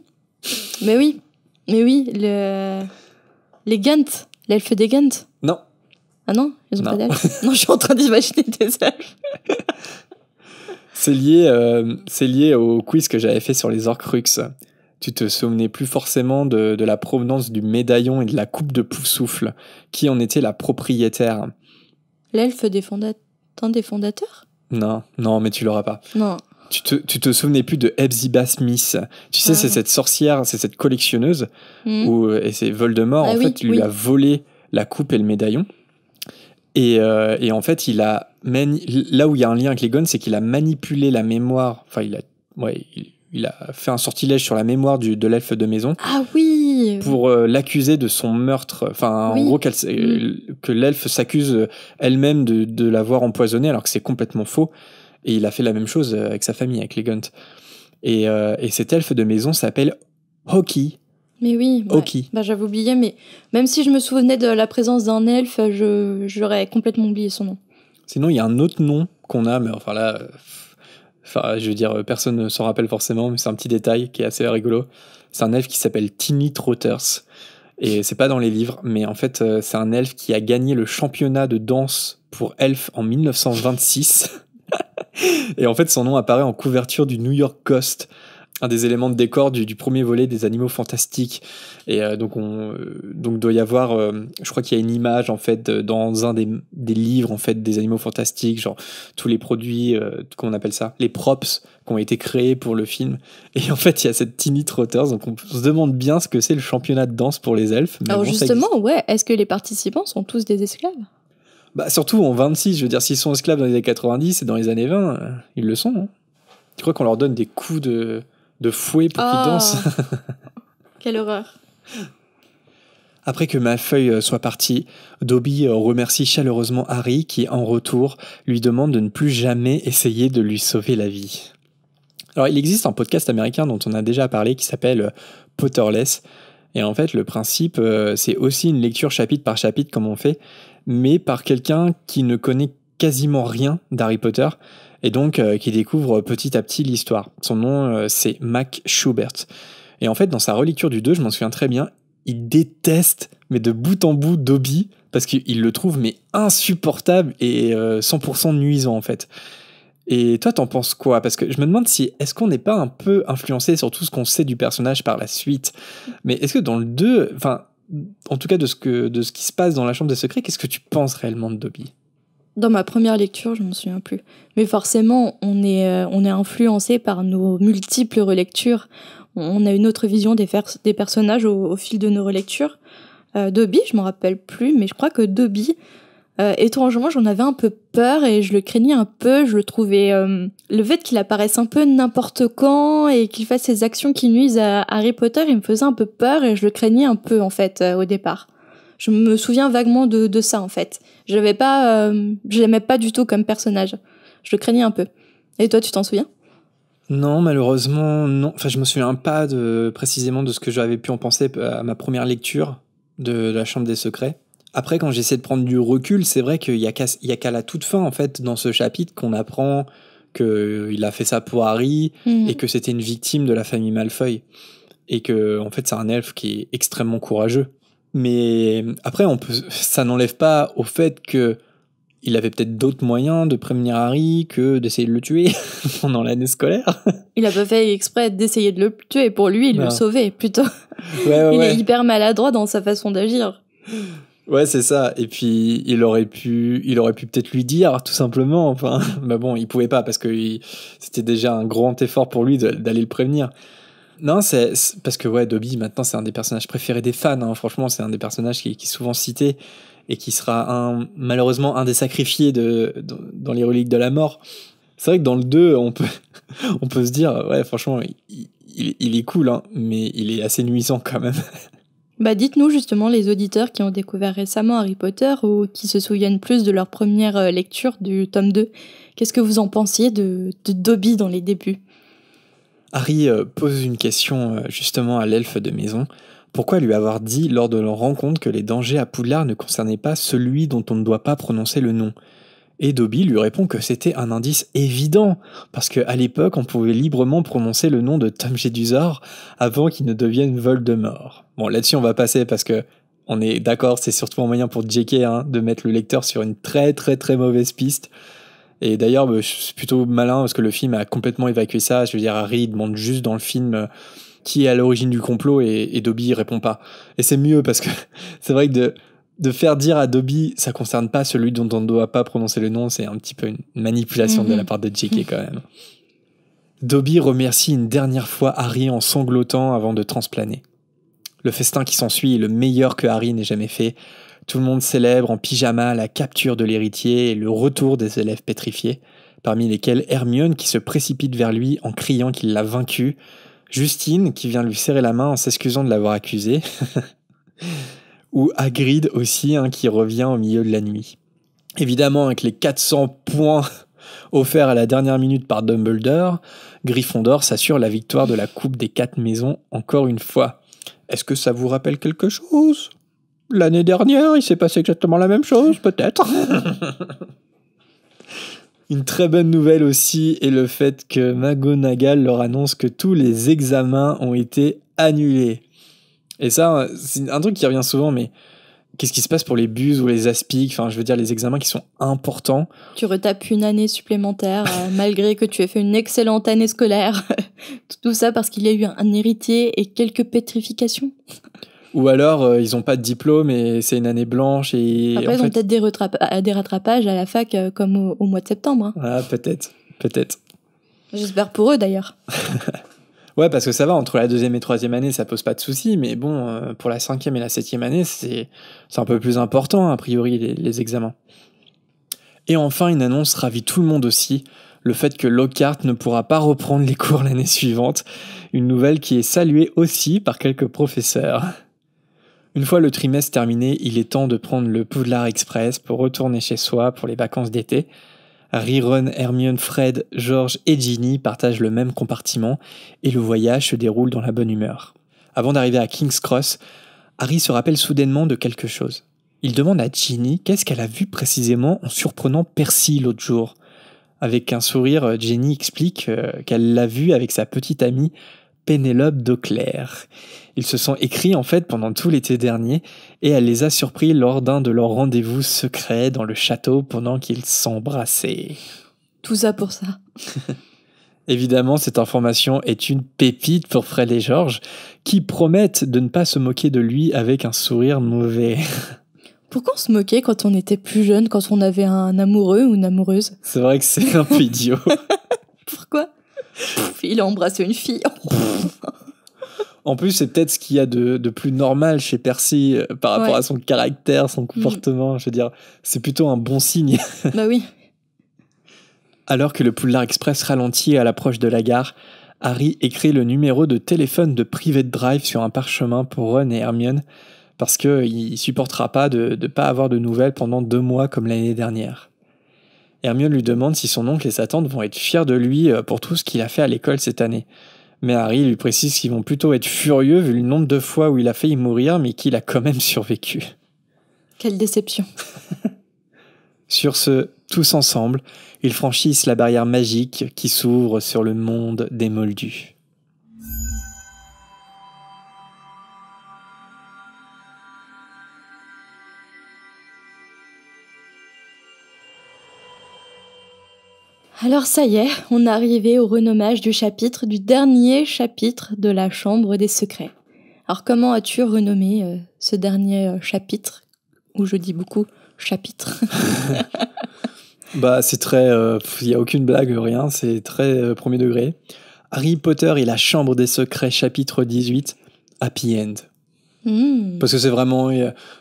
mais oui, les Gant, l'elfe des Gant. Non. Ah non, ils ont pas d'elfe. Non, je suis en train d'imaginer des elfes. C'est lié au quiz que j'avais fait sur les Horcruxes. Tu te souvenais plus forcément de la provenance du médaillon et de la coupe de Poufsouffle. Qui en était la propriétaire? L'elfe des fondateurs? Non, mais tu l'auras pas. Non. Tu te souvenais plus de Hepzibah Smith. Tu sais, c'est cette sorcière, c'est cette collectionneuse, et c'est Voldemort, lui a volé la coupe et le médaillon. Et en fait, là où il y a un lien avec les Gones, c'est qu'il a manipulé la mémoire, enfin, il a fait un sortilège sur la mémoire de l'elfe de maison. Ah oui! Pour l'accuser de son meurtre. Enfin, en gros, que l'elfe s'accuse elle-même de l'avoir empoisonné, alors que c'est complètement faux. Et il a fait la même chose avec sa famille, avec les Gunt. Et cet elfe de maison s'appelle Hawkeye. Mais oui, Hawkeye. J'avais oublié, mais même si je me souvenais de la présence d'un elfe, j'aurais complètement oublié son nom. Sinon, il y a un autre nom qu'on a, mais enfin là... je veux dire, personne ne s'en rappelle forcément, mais c'est un petit détail qui est assez rigolo. C'est un elfe qui s'appelle Timmy Trotters. Et c'est pas dans les livres, mais en fait, c'est un elfe qui a gagné le championnat de danse pour elfe en 1926. Et en fait, son nom apparaît en couverture du New York Ghost, un des éléments de décor du premier volet des Animaux Fantastiques. Et donc doit y avoir, je crois qu'il y a une image en fait dans un des livres en fait des Animaux Fantastiques, genre tous les produits, qu'on appelle ça, les props qui ont été créés pour le film. Et en fait, il y a cette Teeny Trotters, donc on se demande bien ce que c'est le championnat de danse pour les elfes. Mais Alors bon, justement, ouais, est-ce que les participants sont tous des esclaves? Bah, surtout en 26, je veux dire, s'ils sont esclaves dans les années 90 et dans les années 20, ils le sont. Hein. Tu crois qu'on leur donne des coups de fouet pour qu'ils dansent? Quelle horreur. Après que Malfoy soit parti, Dobby remercie chaleureusement Harry qui, en retour, lui demande de ne plus jamais essayer de lui sauver la vie. Alors, il existe un podcast américain dont on a déjà parlé qui s'appelle Potterless. Et en fait, le principe, c'est aussi une lecture chapitre par chapitre comme on fait, mais par quelqu'un qui ne connaît quasiment rien d'Harry Potter et donc qui découvre petit à petit l'histoire. Son nom, c'est Mac Schubert. Et en fait, dans sa relecture du 2, je m'en souviens très bien, il déteste, mais de bout en bout, Dobby, parce qu'il le trouve mais insupportable et 100% nuisant en fait. Et toi, t'en penses quoi? Parce que je me demande si, est-ce qu'on n'est pas un peu influencé sur tout ce qu'on sait du personnage par la suite? Mais est-ce que dans le 2, enfin, en tout cas de ce qui se passe dans la chambre des secrets, qu'est-ce que tu penses réellement de Dobby? Dans ma première lecture, je m'en souviens plus. Mais forcément, on est influencé par nos multiples relectures. On a une autre vision des personnages au fil de nos relectures. Dobby, je m'en rappelle plus, mais je crois que Dobby, étrangement, j'en avais un peu peur et je le craignais un peu. Je le trouvais... le fait qu'il apparaisse un peu n'importe quand et qu'il fasse ses actions qui nuisent à Harry Potter, il me faisait un peu peur et je le craignais un peu, en fait, au départ. Je me souviens vaguement de ça, en fait. Je l'aimais pas du tout comme personnage. Je le craignais un peu. Et toi, tu t'en souviens? Non, malheureusement, non. Enfin, je me souviens pas précisément de ce que j'avais pu en penser à ma première lecture de la Chambre des Secrets. Après, quand j'essaie de prendre du recul, c'est vrai qu'il y a qu'à la toute fin, en fait, dans ce chapitre, qu'on apprend qu'il a fait ça pour Harry et que c'était une victime de la famille Malfoy. Et que, en fait, c'est un elfe qui est extrêmement courageux. Mais après, ça n'enlève pas au fait que il avait peut-être d'autres moyens de prévenir Harry que d'essayer de le tuer pendant l'année scolaire. Il a pas fait exprès d'essayer de le tuer. Pour lui, il le sauvait, plutôt. Ouais, il est hyper maladroit dans sa façon d'agir. Ouais, c'est ça. Et puis, il aurait pu peut-être lui dire, tout simplement. Enfin, bah bon, il pouvait pas parce que c'était déjà un grand effort pour lui d'aller le prévenir. Non, c'est parce que ouais, Dobby, maintenant, c'est un des personnages préférés des fans. Hein. Franchement, c'est un des personnages qui est souvent cité et qui sera malheureusement un des sacrifiés dans les reliques de la mort. C'est vrai que dans le 2, on peut se dire, ouais, franchement, il est cool, hein, mais il est assez nuisant quand même. Bah, dites-nous justement les auditeurs qui ont découvert récemment Harry Potter ou qui se souviennent plus de leur première lecture du tome 2. Qu'est-ce que vous en pensiez de Dobby dans les débuts? Harry pose une question justement à l'elfe de maison. Pourquoi lui avoir dit lors de leur rencontre que les dangers à Poudlard ne concernaient pas celui dont on ne doit pas prononcer le nom? Et Dobby lui répond que c'était un indice évident, parce qu'à l'époque, on pouvait librement prononcer le nom de Tom Jedusor avant qu'il ne devienne Voldemort. Bon, là-dessus, on va passer parce que on est d'accord, c'est surtout un moyen pour J.K. De mettre le lecteur sur une très très très mauvaise piste. Et d'ailleurs, c'est plutôt malin parce que le film a complètement évacué ça. Je veux dire, Harry demande juste dans le film qui est à l'origine du complot et Dobby répond pas. Et c'est mieux parce que c'est vrai que de faire dire à Dobby ça concerne pas celui dont on ne doit pas prononcer le nom, c'est un petit peu une manipulation de la part de J.K. quand même. Dobby remercie une dernière fois Harry en sanglotant avant de transplaner. Le festin qui s'ensuit est le meilleur que Harry n'ait jamais fait. Tout le monde célèbre en pyjama la capture de l'héritier et le retour des élèves pétrifiés, parmi lesquels Hermione qui se précipite vers lui en criant qu'il l'a vaincu, Justine qui vient lui serrer la main en s'excusant de l'avoir accusé, ou Hagrid aussi qui revient au milieu de la nuit. Évidemment, avec les 400 points offerts à la dernière minute par Dumbledore, Gryffondor s'assure la victoire de la Coupe des 4 maisons encore une fois. Est-ce que ça vous rappelle quelque chose ? L'année dernière, il s'est passé exactement la même chose, peut-être. Une très bonne nouvelle aussi est le fait que McGonagall leur annonce que tous les examens ont été annulés. Et ça, c'est un truc qui revient souvent, mais qu'est-ce qui se passe pour les bus ou les aspics, enfin je veux dire les examens qui sont importants. Tu retapes une année supplémentaire malgré que tu aies fait une excellente année scolaire. Tout ça parce qu'il y a eu un héritier et quelques pétrifications. Ou alors ils ont pas de diplôme et c'est une année blanche et après ils ont peut-être des rattrapages à la fac comme au mois de septembre. Ah, peut-être. J'espère pour eux d'ailleurs. Ouais, parce que ça va, entre la 2e et 3e année, ça pose pas de soucis, mais bon, pour la 5e et la 7e année, c'est un peu plus important, a priori, les examens. Et enfin, une annonce ravit tout le monde aussi, le fait que Lockhart ne pourra pas reprendre les cours l'année suivante, une nouvelle qui est saluée aussi par quelques professeurs. Une fois le trimestre terminé, il est temps de prendre le Poudlard Express pour retourner chez soi pour les vacances d'été. Harry, Ron, Hermione, Fred, George et Ginny partagent le même compartiment et le voyage se déroule dans la bonne humeur. Avant d'arriver à King's Cross, Harry se rappelle soudainement de quelque chose. Il demande à Ginny qu'est-ce qu'elle a vu précisément en surprenant Percy l'autre jour. Avec un sourire, Ginny explique qu'elle l'a vu avec sa petite amie Pénélope d'Auclair. Ils se sont écrits en fait pendant tout l'été dernier et elle les a surpris lors d'un de leurs rendez-vous secrets dans le château pendant qu'ils s'embrassaient. Tout ça pour ça. Évidemment, cette information est une pépite pour Fred et George qui promettent de ne pas se moquer de lui avec un sourire mauvais. Pourquoi on se moquait quand on était plus jeune, quand on avait un amoureux ou une amoureuse? C'est vrai que c'est un peu idiot. Pourquoi? Il a embrassé une fille. En plus, c'est peut-être ce qu'il y a de plus normal chez Percy par rapport à son caractère, son comportement. Je veux dire, c'est plutôt un bon signe. Bah oui. Alors que le Poudlard Express ralentit à l'approche de la gare, Harry écrit le numéro de téléphone de Private Drive sur un parchemin pour Ron et Hermione parce qu'il ne supportera pas de ne pas avoir de nouvelles pendant 2 mois comme l'année dernière. Hermione lui demande si son oncle et sa tante vont être fiers de lui pour tout ce qu'il a fait à l'école cette année. Mais Harry lui précise qu'ils vont plutôt être furieux vu le nombre de fois où il a failli mourir mais qu'il a quand même survécu. Quelle déception. Sur ce, tous ensemble, ils franchissent la barrière magique qui s'ouvre sur le monde des Moldus. Alors ça y est, on est arrivé au renommage du dernier chapitre de la Chambre des Secrets. Alors comment as-tu renommé ce dernier chapitre, où je dis beaucoup chapitre? Bah c'est très, y a aucune blague, rien, c'est très premier degré. Harry Potter et la Chambre des Secrets, chapitre 18, Happy End. Parce que c'est vraiment,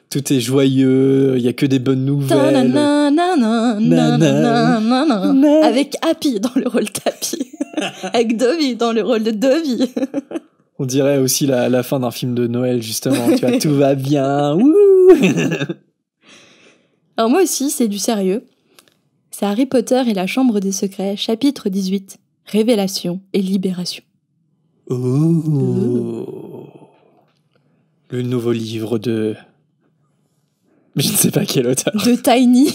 tout est joyeux, il y a que des bonnes nouvelles. Avec Happy dans le rôle d'Happy. Avec Dobby dans le rôle de Dobby. On dirait aussi la fin d'un film de Noël, justement. Tu vois, tout va bien. Wouh. Alors moi aussi, c'est du sérieux. C'est Harry Potter et la Chambre des Secrets, chapitre 18, Révélation et Libération. Le nouveau livre de... Je ne sais pas quel auteur. De Tiny.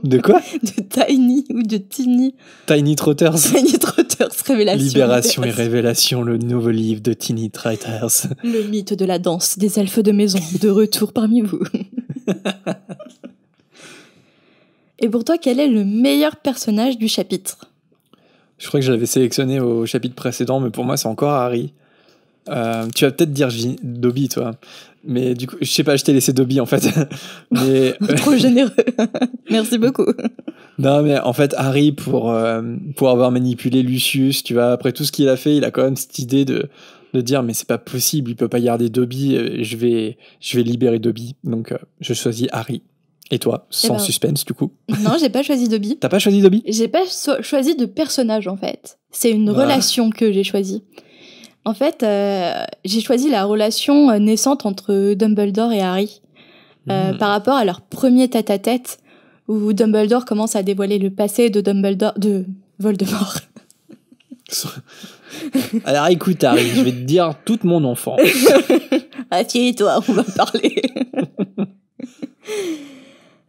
De quoi? De Tiny ou de Tiny. Tiny Trotters. Tiny Trotters, Révélation. Libération et Révélation, le nouveau livre de Tiny Trotters. Le mythe de la danse des elfes de maison, de retour parmi vous. Et pour toi, quel est le meilleur personnage du chapitre? Je crois que je l'avais sélectionné au chapitre précédent, mais pour moi, c'est encore Harry. Tu vas peut-être dire Dobby, toi. Mais du coup, je sais pas, je t'ai laissé Dobby, en fait. Mais... Trop généreux. Merci beaucoup. Non, mais en fait, Harry, pour avoir manipulé Lucius, tu vois, après tout ce qu'il a fait, il a quand même cette idée de dire, mais c'est pas possible, il peut pas garder Dobby, je vais libérer Dobby. Donc, je choisis Harry. Et toi, sans suspense, du coup? Non, j'ai pas choisi Dobby. T'as pas choisi Dobby? J'ai pas choisi de personnage, en fait. C'est une relation que j'ai choisie. En fait, j'ai choisi la relation naissante entre Dumbledore et Harry par rapport à leur premier tête-à-tête où Dumbledore commence à dévoiler le passé de Voldemort. Alors écoute Harry, je vais te dire toute mon enfance. Assieds-toi, on va parler.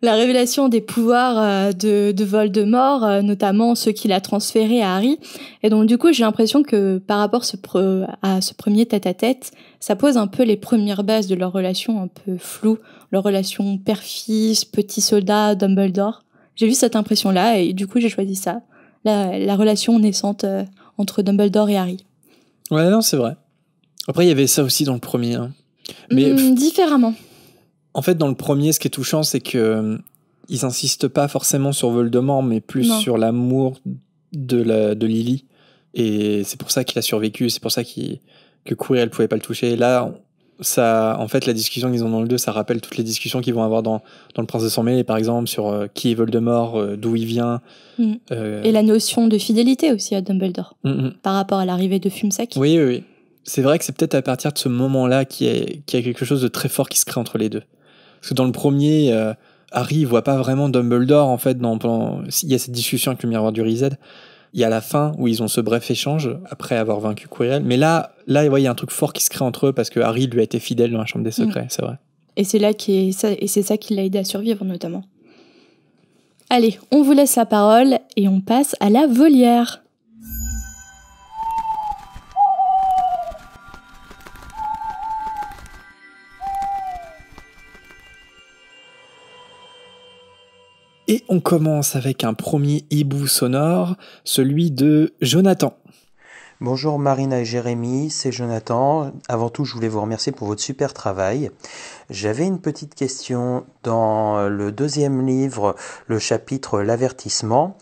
La révélation des pouvoirs de Voldemort, notamment ceux qu'il a transférés à Harry. Et donc du coup, j'ai l'impression que par rapport à ce premier tête-à-tête, ça pose un peu les premières bases de leur relation un peu floue, leur relation père-fils, petit soldat, Dumbledore. J'ai vu cette impression-là et du coup, j'ai choisi ça. La relation naissante entre Dumbledore et Harry. Ouais, non, c'est vrai. Après, il y avait ça aussi dans le premier. Hein. Mais différemment. En fait, dans le premier, ce qui est touchant, c'est que ils insistent pas forcément sur Voldemort, mais plus sur l'amour de Lily. Et c'est pour ça qu'il a survécu, c'est pour ça que Quirrell pouvait pas le toucher. Et là, ça, en fait, la discussion qu'ils ont dans le 2, ça rappelle toutes les discussions qu'ils vont avoir dans Le Prince de Sang Mêlé, par exemple, sur qui est Voldemort, d'où il vient. Et la notion de fidélité aussi à Dumbledore, par rapport à l'arrivée de Fumsac. Oui. C'est vrai que c'est peut-être à partir de ce moment-là qu'il y a quelque chose de très fort qui se crée entre les deux. Parce que dans le premier, Harry voit pas vraiment Dumbledore, en fait, il y a cette discussion avec le miroir du Riséd. Il y a la fin où ils ont ce bref échange après avoir vaincu Quirrell. Mais là, il y a un truc fort qui se crée entre eux parce que Harry lui a été fidèle dans la Chambre des Secrets, c'est vrai. Et c'est ça qui l'a aidé à survivre, notamment. Allez, on vous laisse la parole et on passe à la volière. Et on commence avec un premier hibou sonore, celui de Jonathan. Bonjour Marina et Jérémy, c'est Jonathan. Avant tout, je voulais vous remercier pour votre super travail. J'avais une petite question dans le deuxième livre, le chapitre L'avertissement.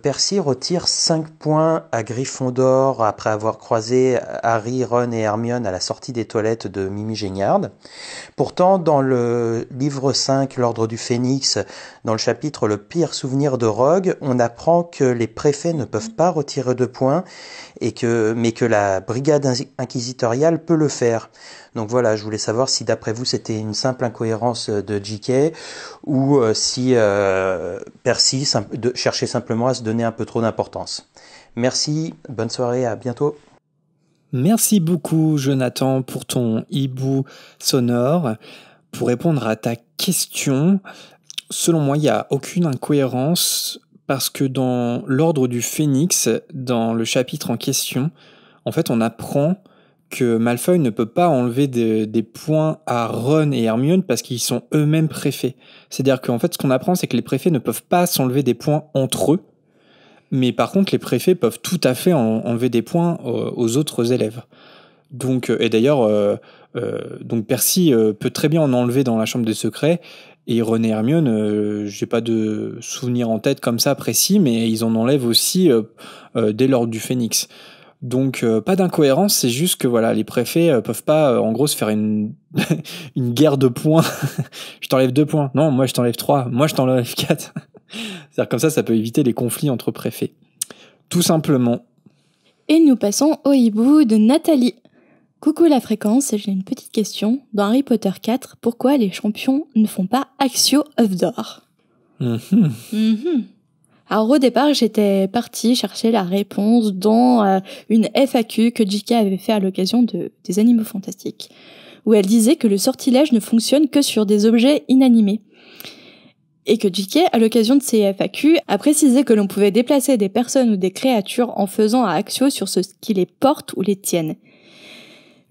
Percy retire 5 points à Gryffondor après avoir croisé Harry, Ron et Hermione à la sortie des toilettes de Mimi Géniard. Pourtant, dans le livre 5, l'Ordre du Phénix, dans le chapitre Le pire souvenir de Rogue, on apprend que les préfets ne peuvent pas retirer de points, mais que la brigade inquisitoriale peut le faire. Donc voilà, je voulais savoir si d'après vous c'était une simple incohérence de J.K. ou si Percy cherchait simplement à se donner un peu trop d'importance. Merci, bonne soirée, à bientôt. Merci beaucoup Jonathan pour ton hibou sonore. Pour répondre à ta question, selon moi il n'y a aucune incohérence parce que dans l'Ordre du Phénix, dans le chapitre en question, en fait on apprend que Malfoy ne peut pas enlever des points à Ron et Hermione parce qu'ils sont eux-mêmes préfets. C'est-à-dire qu'en fait ce qu'on apprend c'est que les préfets ne peuvent pas s'enlever des points entre eux, mais par contre les préfets peuvent tout à fait enlever des points aux autres élèves. Donc, et d'ailleurs, donc Percy peut très bien en enlever dans la Chambre des Secrets, et Ron et Hermione, j'ai pas de souvenir en tête comme ça précis, mais ils en enlèvent aussi dès l'Ordre du Phénix. Donc pas d'incohérence, c'est juste que voilà, les préfets peuvent pas en gros se faire une guerre de points. Je t'enlève 2 points. Non, moi je t'enlève 3. Moi je t'enlève 4. C'est-à-dire comme ça peut éviter les conflits entre préfets. Tout simplement. Et nous passons au hibou de Nathalie. Coucou la fréquence, j'ai une petite question. Dans Harry Potter 4, pourquoi les champions ne font pas Accio œuf d'or? Alors au départ, j'étais partie chercher la réponse dans une FAQ que J.K. avait fait à l'occasion des Animaux Fantastiques, où elle disait que le sortilège ne fonctionne que sur des objets inanimés. Et que J.K., à l'occasion de ces FAQ, a précisé que l'on pouvait déplacer des personnes ou des créatures en faisant un Accio sur ce qui les porte ou les tienne.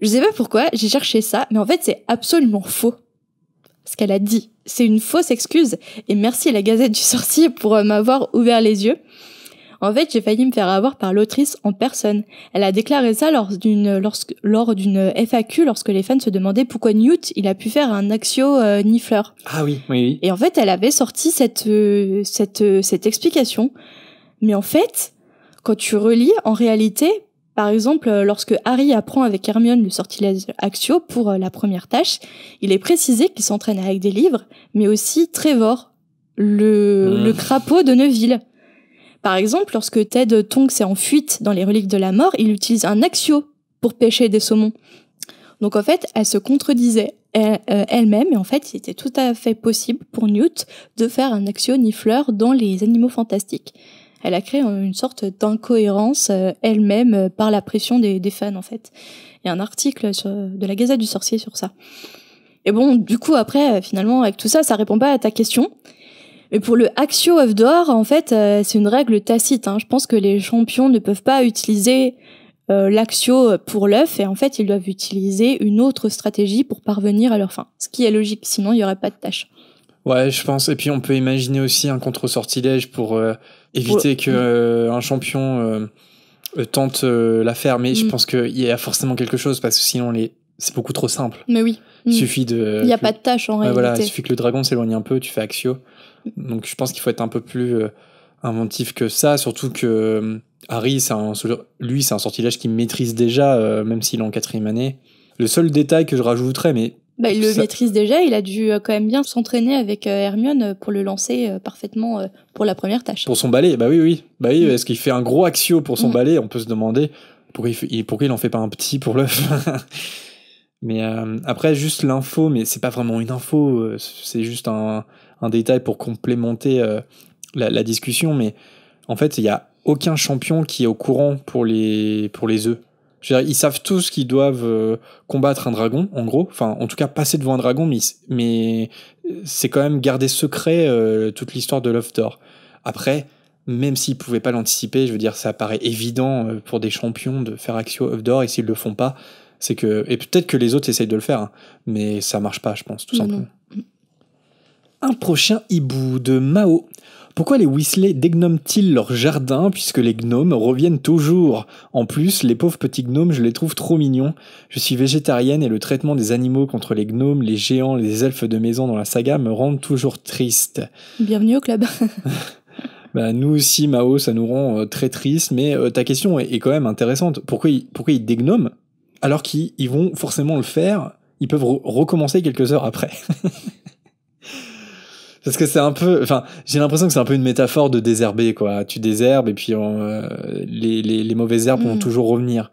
Je sais pas pourquoi, j'ai cherché ça, mais en fait c'est absolument faux. Ce qu'elle a dit, c'est une fausse excuse, et merci à la Gazette du Sorcier pour m'avoir ouvert les yeux. En fait, j'ai failli me faire avoir par l'autrice en personne. Elle a déclaré ça lors d'une FAQ lorsque les fans se demandaient pourquoi Newt il a pu faire un Accio Nifleur. Ah oui. Et en fait, elle avait sorti cette explication. Mais en fait, quand tu relis, en réalité, par exemple, lorsque Harry apprend avec Hermione le sortilège Accio pour la première tâche, il est précisé qu'il s'entraîne avec des livres, mais aussi Trevor, le crapaud de Neville. Par exemple, lorsque Ted Tonks est en fuite dans les reliques de la mort, il utilise un Accio pour pêcher des saumons. Donc en fait, elle se contredisait elle-même, et en fait, il était tout à fait possible pour Newt de faire un Accio Nifleur dans les Animaux Fantastiques. Elle a créé une sorte d'incohérence elle-même par la pression des fans, en fait. Il y a un article de la Gazette du Sorcier sur ça. Et bon, du coup, après, finalement, avec tout ça, ça répond pas à ta question. Mais pour le Axio œuf d'or, en fait, c'est une règle tacite. Je pense que les champions ne peuvent pas utiliser l'Axio pour l'œuf, et en fait, ils doivent utiliser une autre stratégie pour parvenir à leur fin. Ce qui est logique, sinon il y aurait pas de tâche. Ouais, je pense. Et puis on peut imaginer aussi un contre-sortilège pour éviter que un champion tente l'affaire. Mais je pense qu'il y a forcément quelque chose, parce que sinon c'est beaucoup trop simple. Mais oui. Il suffit de... Il n'y a pas de tâche en réalité. Voilà, il suffit que le dragon s'éloigne un peu, tu fais Axio. Donc je pense qu'il faut être un peu plus inventif que ça, surtout que Harry, c'est un sortilège qu'il maîtrise déjà, même s'il est en 4e année. Le seul détail que je rajouterais, mais... il le maîtrise déjà, il a dû quand même bien s'entraîner avec Hermione pour le lancer parfaitement pour la première tâche. Pour son balai, oui. Est-ce qu'il fait un gros Axio pour son balai? On peut se demander pourquoi il en fait pas un petit pour l'œuf. Mais après, juste l'info, mais c'est pas vraiment une info, c'est juste un détail pour complémenter la discussion, mais en fait, il y a aucun champion qui est au courant pour les œufs. Je veux dire, ils savent tous qu'ils doivent combattre un dragon, en gros. Enfin, en tout cas, passer devant un dragon, mais c'est quand même garder secret toute l'histoire de l'œuf d'or. Après, même s'ils pouvaient pas l'anticiper, je veux dire, ça paraît évident pour des champions de faire Axio œuf d'or, et s'ils le font pas, c'est que... Et peut-être que les autres essayent de le faire, mais ça marche pas, je pense, tout simplement. Un prochain hibou de Mao. Pourquoi les Weasley dégnomment-ils leur jardin, puisque les gnomes reviennent toujours? En plus, les pauvres petits gnomes, je les trouve trop mignons. Je suis végétarienne et le traitement des animaux contre les gnomes, les géants, les elfes de maison dans la saga me rend toujours triste. Bienvenue au club. Nous aussi, Mao, ça nous rend très triste, mais ta question est quand même intéressante. Pourquoi ils dégnomment alors qu'ils vont forcément le faire? Ils peuvent recommencer quelques heures après. Parce que c'est un peu... Enfin, j'ai l'impression que c'est un peu une métaphore de désherber, quoi. Tu désherbes et puis les mauvaises herbes vont toujours revenir.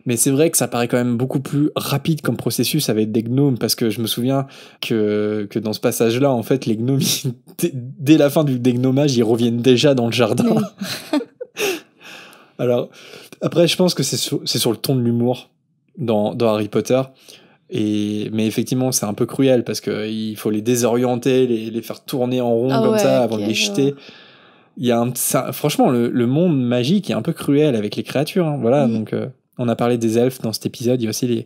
Mais c'est vrai que ça paraît quand même beaucoup plus rapide comme processus avec des gnomes, parce que je me souviens que dans ce passage-là, en fait, les gnomes, dès la fin du dégnommage, ils reviennent déjà dans le jardin. Oui. Alors, après, je pense que c'est sur le ton de l'humour dans Harry Potter. Mais effectivement, c'est un peu cruel parce qu'il faut les désorienter, les faire tourner en rond ça avant de les jeter. Il y a franchement, le monde magique est un peu cruel avec les créatures. Voilà, donc on a parlé des elfes dans cet épisode, il y a aussi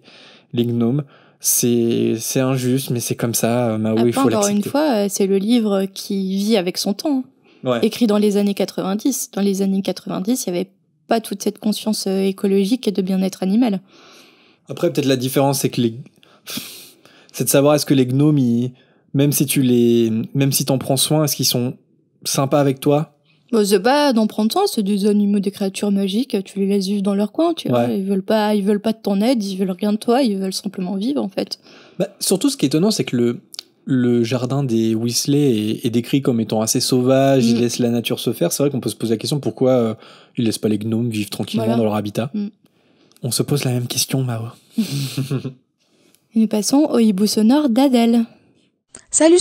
les gnomes. C'est injuste, mais c'est comme ça, Mao, il faut l'accepter. Encore une fois, c'est le livre qui vit avec son temps. Ouais. Écrit dans les années 90. Dans les années 90, il n'y avait pas toute cette conscience écologique et de bien-être animal. Après, peut-être la différence, c'est de savoir est-ce que les gnomes, même si t'en prends soin, est-ce qu'ils sont sympas avec toi? C'est pas d'en prendre soin, c'est des animaux, des créatures magiques, tu les laisses vivre dans leur coin, tu vois. Ils veulent pas de ton aide, ils veulent rien de toi, ils veulent simplement vivre, en fait. Surtout, ce qui est étonnant, c'est que le jardin des Weasley est décrit comme étant assez sauvage, il laisse la nature se faire. C'est vrai qu'on peut se poser la question pourquoi ils laissent pas les gnomes vivre tranquillement dans leur habitat. On se pose la même question, Mao. Et nous passons au hibou sonore d'Adèle. Salut,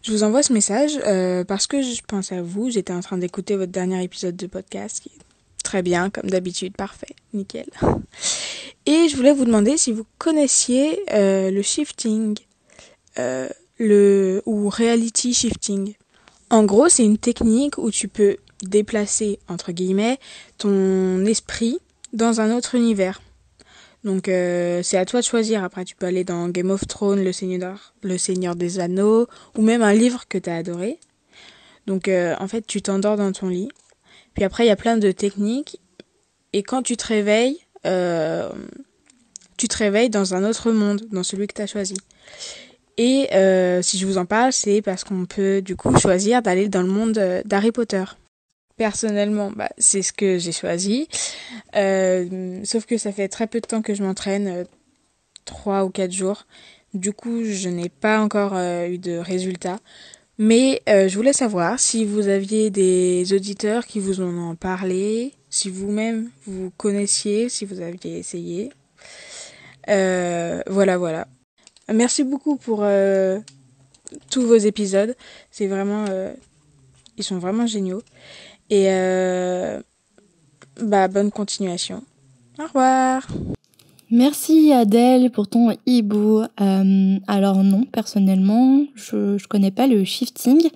je vous envoie ce message parce que je pense à vous. J'étais en train d'écouter votre dernier épisode de podcast qui est très bien, comme d'habitude, parfait, nickel. Et je voulais vous demander si vous connaissiez le shifting ou reality shifting. En gros, c'est une technique où tu peux déplacer, entre guillemets, ton esprit dans un autre univers. Donc c'est à toi de choisir. Après tu peux aller dans Game of Thrones, le Seigneur des Anneaux, ou même un livre que t'as adoré. Donc en fait tu t'endors dans ton lit. Puis après il y a plein de techniques. Et quand tu te réveilles dans un autre monde, dans celui que t'as choisi. Et si je vous en parle, c'est parce qu'on peut du coup choisir d'aller dans le monde d'Harry Potter. Personnellement, c'est ce que j'ai choisi. Sauf que ça fait très peu de temps que je m'entraîne, 3 ou 4 jours. Du coup, je n'ai pas encore eu de résultats. Mais je voulais savoir si vous aviez des auditeurs qui vous en ont parlé, si vous-même vous connaissiez, si vous aviez essayé. Voilà. Merci beaucoup pour tous vos épisodes. C'est vraiment... ils sont vraiment géniaux. Et bonne continuation. Au revoir. Merci Adèle pour ton hibou. Alors non, personnellement, je connais pas le shifting.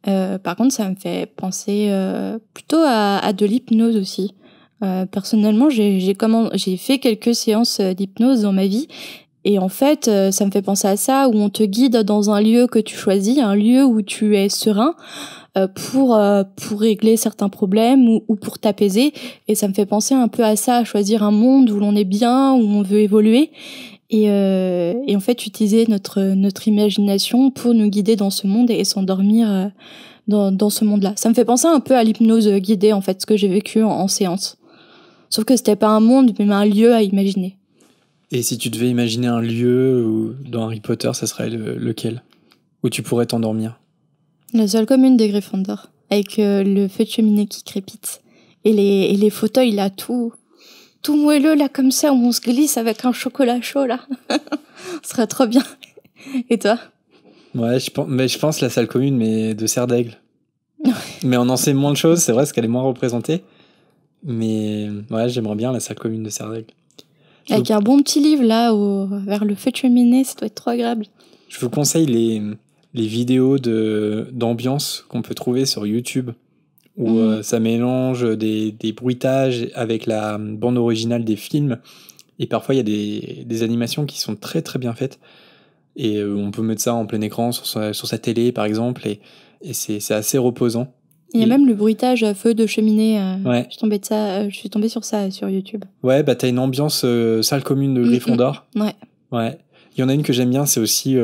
Par contre, ça me fait penser plutôt à de l'hypnose aussi. Personnellement, j'ai fait quelques séances d'hypnose dans ma vie. Et en fait, ça me fait penser à ça, où on te guide dans un lieu que tu choisis, un lieu où tu es serein pour régler certains problèmes ou pour t'apaiser. Et ça me fait penser un peu à ça, à choisir un monde où l'on est bien, où on veut évoluer. Et en fait, utiliser notre imagination pour nous guider dans ce monde et s'endormir dans ce monde-là. Ça me fait penser un peu à l'hypnose guidée, en fait, ce que j'ai vécu en séance. Sauf que c'était pas un monde, mais un lieu à imaginer. Et si tu devais imaginer un lieu dans Harry Potter, ça serait lequel? Où tu pourrais t'endormir? La seule commune des Gryffondor, avec le feu de cheminée qui crépite. Et les fauteuils, là, tout moelleux, là, comme ça, où on se glisse avec un chocolat chaud, là. Ce serait trop bien. Et toi? Ouais, je pense la salle commune, mais de Serre d'Aigle. Mais on en sait moins de choses, c'est vrai, parce qu'elle est moins représentée. Mais ouais, j'aimerais bien la salle commune de Serre d'Aigle. Avec un bon petit livre, là, vers le feu de cheminée, ça doit être trop agréable. Je vous conseille les vidéos d'ambiance qu'on peut trouver sur YouTube, où ça mélange des bruitages avec la bande originale des films. Et parfois, il y a des animations qui sont très très bien faites. Et on peut mettre ça en plein écran sur sa télé, par exemple. Et c'est assez reposant. Il y a même le bruitage à feu de cheminée. Ouais. Je suis tombée sur ça sur YouTube. Ouais, bah t'as une ambiance salle commune de Gryffondor. Ouais. Il y en a une que j'aime bien, c'est aussi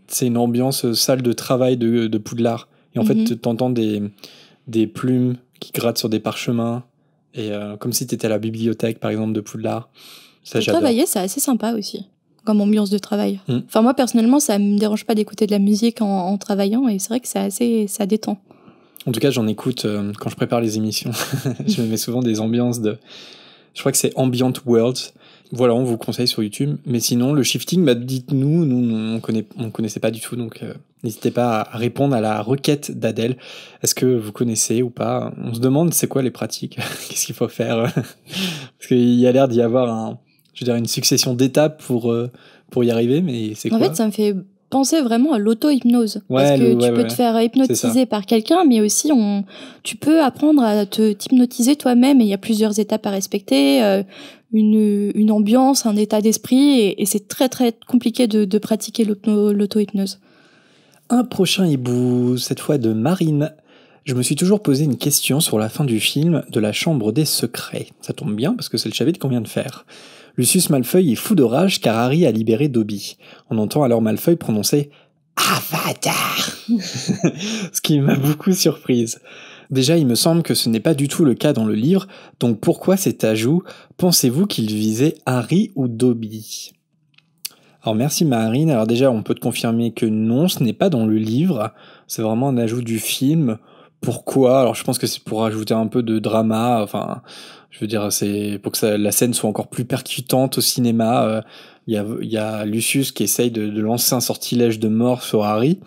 c'est une ambiance salle de travail de Poudlard. Et en fait, t'entends des plumes qui grattent sur des parchemins. Et comme si t'étais à la bibliothèque, par exemple, de Poudlard. Ça, pour travailler, c'est assez sympa aussi, comme ambiance de travail. Enfin, moi, personnellement, ça me dérange pas d'écouter de la musique en travaillant. Et c'est vrai que ça détend. En tout cas, j'en écoute quand je prépare les émissions. Je me mets souvent des ambiances je crois que c'est Ambient Worlds. Voilà, on vous conseille sur YouTube. Mais sinon, le shifting, bah, dites-nous, nous, on connaissait pas du tout. Donc, n'hésitez pas à répondre à la requête d'Adèle. Est-ce que vous connaissez ou pas? On se demande c'est quoi les pratiques? Qu'est-ce qu'il faut faire? Parce qu'il y a l'air d'y avoir une succession d'étapes pour y arriver, mais c'est quoi? En fait, ça me fait penser vraiment à l'auto-hypnose. Parce que tu peux te faire hypnotiser par quelqu'un, mais aussi tu peux apprendre à t'hypnotiser toi-même, et il y a plusieurs étapes à respecter, une ambiance, un état d'esprit, et c'est très très compliqué de pratiquer l'auto-hypnose. Un prochain hibou, cette fois de Marine. Je me suis toujours posé une question sur la fin du film de la Chambre des Secrets. Ça tombe bien parce que c'est le chapitre qu'on vient de faire. Lucius Malfoy est fou de rage car Harry a libéré Dobby. On entend alors Malfoy prononcer « Avatar !» Ce qui m'a beaucoup surprise. Déjà, il me semble que ce n'est pas du tout le cas dans le livre, donc pourquoi cet ajout? Pensez-vous qu'il visait Harry ou Dobby? Alors merci Marine, alors déjà on peut te confirmer que non, ce n'est pas dans le livre, c'est vraiment un ajout du film. Pourquoi? Alors je pense que c'est pour ajouter un peu de drama, enfin je veux dire c'est pour que la scène soit encore plus percutante au cinéma. Il y a Lucius qui essaye de lancer un sortilège de mort sur Harry.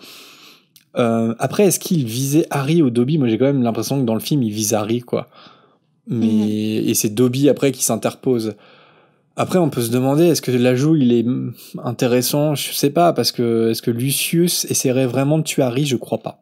Après est-ce qu'il visait Harry ou Dobby? Moi j'ai quand même l'impression que dans le film il vise Harry quoi. Et c'est Dobby après qui s'interpose. Après, on peut se demander, est-ce que l'ajout, il est intéressant? Je sais pas, parce que est-ce que Lucius essaierait vraiment de tuer Harry? Je crois pas.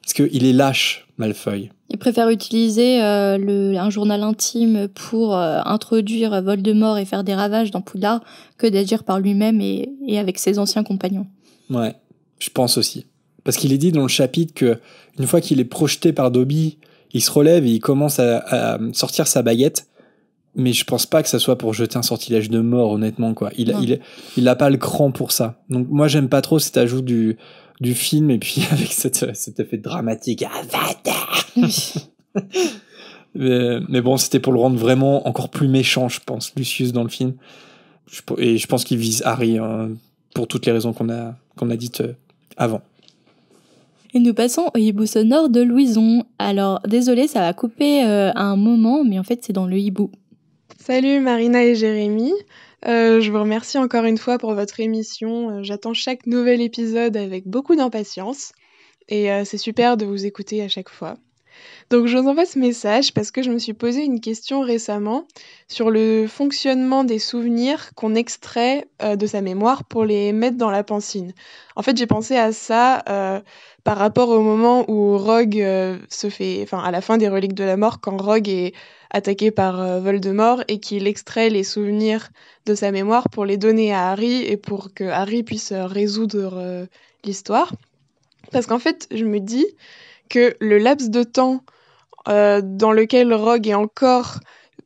Parce qu'il est lâche, Malfoy. Il préfère utiliser un journal intime pour introduire Voldemort et faire des ravages dans Poudlard que d'agir par lui-même et avec ses anciens compagnons. Ouais, je pense aussi. Parce qu'il est dit dans le chapitre que une fois qu'il est projeté par Dobby, il se relève et il commence à sortir sa baguette. Mais je pense pas que ça soit pour jeter un sortilège de mort, honnêtement, quoi. Il a pas le cran pour ça. Donc, moi, j'aime pas trop cet ajout du film, et puis avec cet effet dramatique. Avatar! mais bon, c'était pour le rendre vraiment encore plus méchant, je pense, Lucius dans le film. Et je pense qu'il vise Harry, pour toutes les raisons qu'on a dites avant. Et nous passons au hibou sonore de Louison. Alors, désolé, ça va couper à un moment, mais en fait, c'est dans le hibou. Salut Marina et Jérémy, je vous remercie encore une fois pour votre émission. J'attends chaque nouvel épisode avec beaucoup d'impatience et c'est super de vous écouter à chaque fois. Donc je vous envoie ce message parce que je me suis posé une question récemment sur le fonctionnement des souvenirs qu'on extrait de sa mémoire pour les mettre dans la pancine. En fait, j'ai pensé à ça par rapport au moment où Rogue à la fin des Reliques de la Mort, quand Rogue est attaqué par Voldemort et qu'il extrait les souvenirs de sa mémoire pour les donner à Harry et pour que Harry puisse résoudre l'histoire. Parce qu'en fait, je me dis que le laps de temps dans lequel Rogue est encore